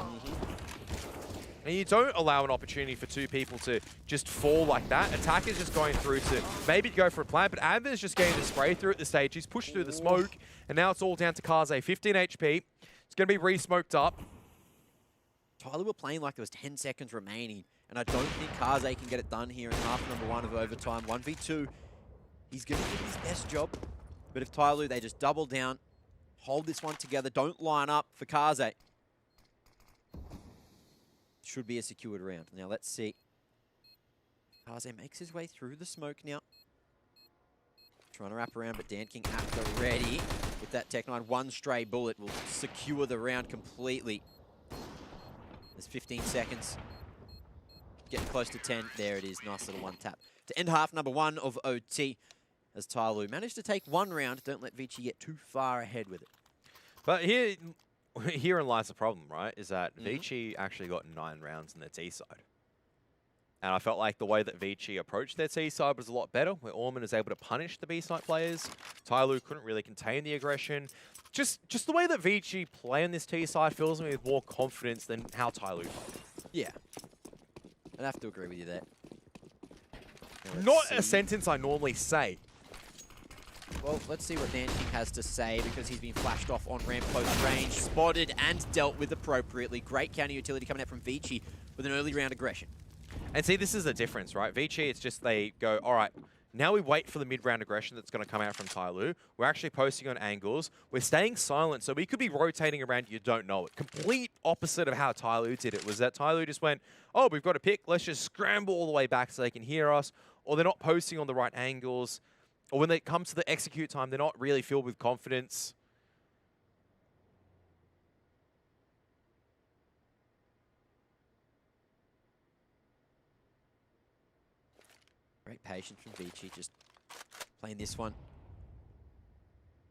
S2: And you don't allow an opportunity for 2 people to just fall like that. Attacker's just going through to maybe go for a plant, but Adver's just getting the spray through at this stage. He's pushed through the smoke, and now it's all down to Kaze. 15 HP. It's going to be re-smoked up.
S1: TYLOO were playing like there was 10 seconds remaining, and I don't think Kaze can get it done here in half number 1 of overtime. 1v2. He's going to do his best job, but if TYLOO, they just double down, hold this one together, don't line up for Kaze. Should be a secured round. Now let's see. Kaze makes his way through the smoke now. Trying to wrap around, but Dan King after ready. With that Tech 9, 1 stray bullet will secure the round completely. There's 15 seconds. Getting close to 10. There it is. Nice little 1 tap. To end half number 1 of OT. As TYLOO managed to take 1 round. Don't let ViCi get too far ahead with it.
S2: But herein lies the problem, right? Is that ViCi actually got 9 rounds in their T side. And I felt like the way that ViCi approached their T side was a lot better, where Orman is able to punish the B side players. TYLOO couldn't really contain the aggression. Just the way that ViCi play on this T side fills me with more confidence than how TYLOO played.
S1: Yeah. I'd have to agree with you there.
S2: Not a sentence I normally say.
S1: Well, let's see what Dan King has to say, because he's been flashed off on ramp close range, spotted and dealt with appropriately. Great counter utility coming out from ViCi with an early round aggression.
S2: And see, this is the difference, right? ViCi, it's just they go, all right, now we wait for the mid-round aggression that's going to come out from TYLOO. We're actually posting on angles. We're staying silent, so we could be rotating around. You don't know it. Complete opposite of how TYLOO did it was that TYLOO just went, oh, we've got a pick. Let's just scramble all the way back so they can hear us. Or they're not posting on the right angles. Or when they come to the execute time, they're not really filled with confidence.
S1: Great patience from ViCi, just playing this one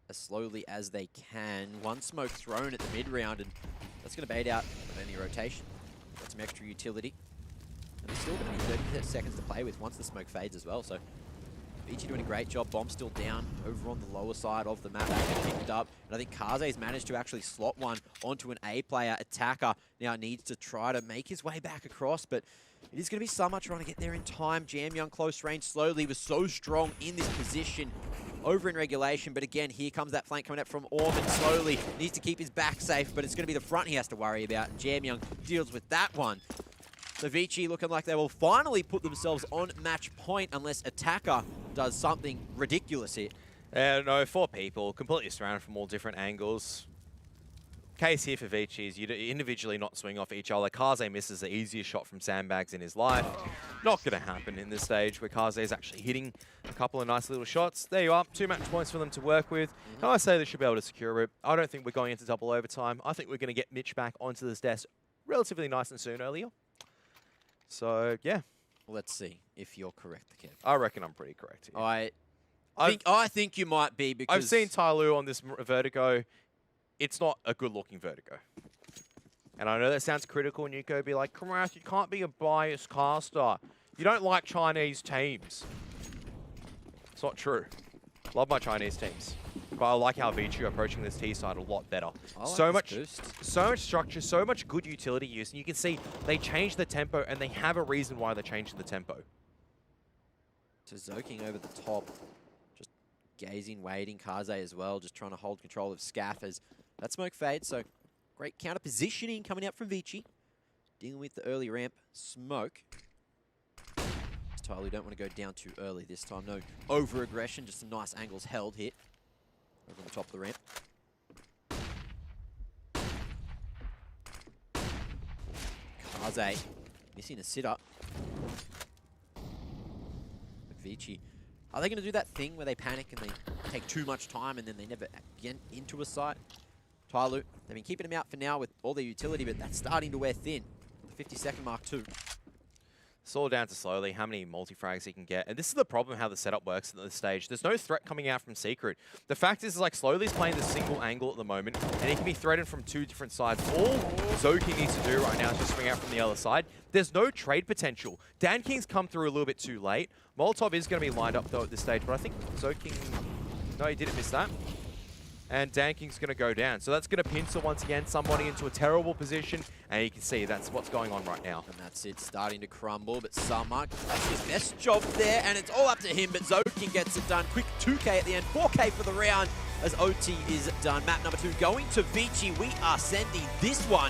S1: as slowly as they can. 1 smoke thrown at the mid-round, and that's going to bait out of any rotation. Got some extra utility. And there's still going to be 30 seconds to play with once the smoke fades as well, so ViCi doing a great job. Bomb still down over on the lower side of the map, actually picked up. And I think Kaze's managed to actually slot one onto an A player. Attacker now needs to try to make his way back across, but it is going to be Summer trying to get there in time. Jam Young close range slowly, was so strong in this position over in regulation. But again, here comes that flank coming up from Orman slowly. Needs to keep his back safe, but it's going to be the front he has to worry about. And Jam Young deals with that one. So ViCi looking like they will finally put themselves on match point unless Attacker does something ridiculous here.
S2: No, 4 people, completely surrounded from all different angles. Case here for ViCi is you individually not swing off each other. Kaze misses the easiest shot from sandbags in his life. Not going to happen in this stage where Kaze is actually hitting a couple of nice little shots. There you are, 2 match points for them to work with. And I say they should be able to secure it. I don't think we're going into double overtime. I think we're going to get Mitch back onto this desk relatively nice and soon earlier. So, yeah.
S1: Let's see if you're correct, Kev.
S2: I reckon I'm pretty correct here.
S1: I think you might be, because
S2: I've seen TYLOO on this Vertigo. It's not a good-looking Vertigo. And I know that sounds critical, and you go be like, Karath, you can't be a biased caster. You don't like Chinese teams. It's not true. Love my Chinese teams. But I like how ViCi are approaching this T side a lot better. So much structure, so much good utility use. And you can see they changed the tempo, and they have a reason why they're changing the tempo.
S1: So Zoking over the top, just gazing, waiting. Kaze as well, just trying to hold control of Scaff as that smoke fades. So great counter positioning coming out from ViCi. Dealing with the early ramp smoke. TYLOO don't want to go down too early this time. No over-aggression, just some nice angles held here. Over on the top of the ramp. Kaze missing a sit-up. ViCi. Are they going to do that thing where they panic and they take too much time and then they never get into a site? TYLOO, they've been keeping him out for now with all their utility, but that's starting to wear thin. The 50-second mark too.
S2: It's all down to slowly how many multi-frags he can get. And this is the problem how the setup works at this stage. There's no threat coming out from Secret. The fact is, like, Slowly's playing the single angle at the moment, and he can be threatened from 2 different sides. All Zoking needs to do right now is just swing out from the other side. There's no trade potential. Dan King's come through a little bit too late. Molotov is going to be lined up, though, at this stage, but I think Zoking... No, he didn't miss that. And Dan King's going to go down. So that's going to pincer once again somebody into a terrible position. And you can see that's what's going on right now.
S1: And that's it, starting to crumble. But Summer does his best job there. And it's all up to him. But Zoking gets it done. Quick 2K at the end. 4K for the round as OT is done. Map number 2 going to ViCi. We are sending this one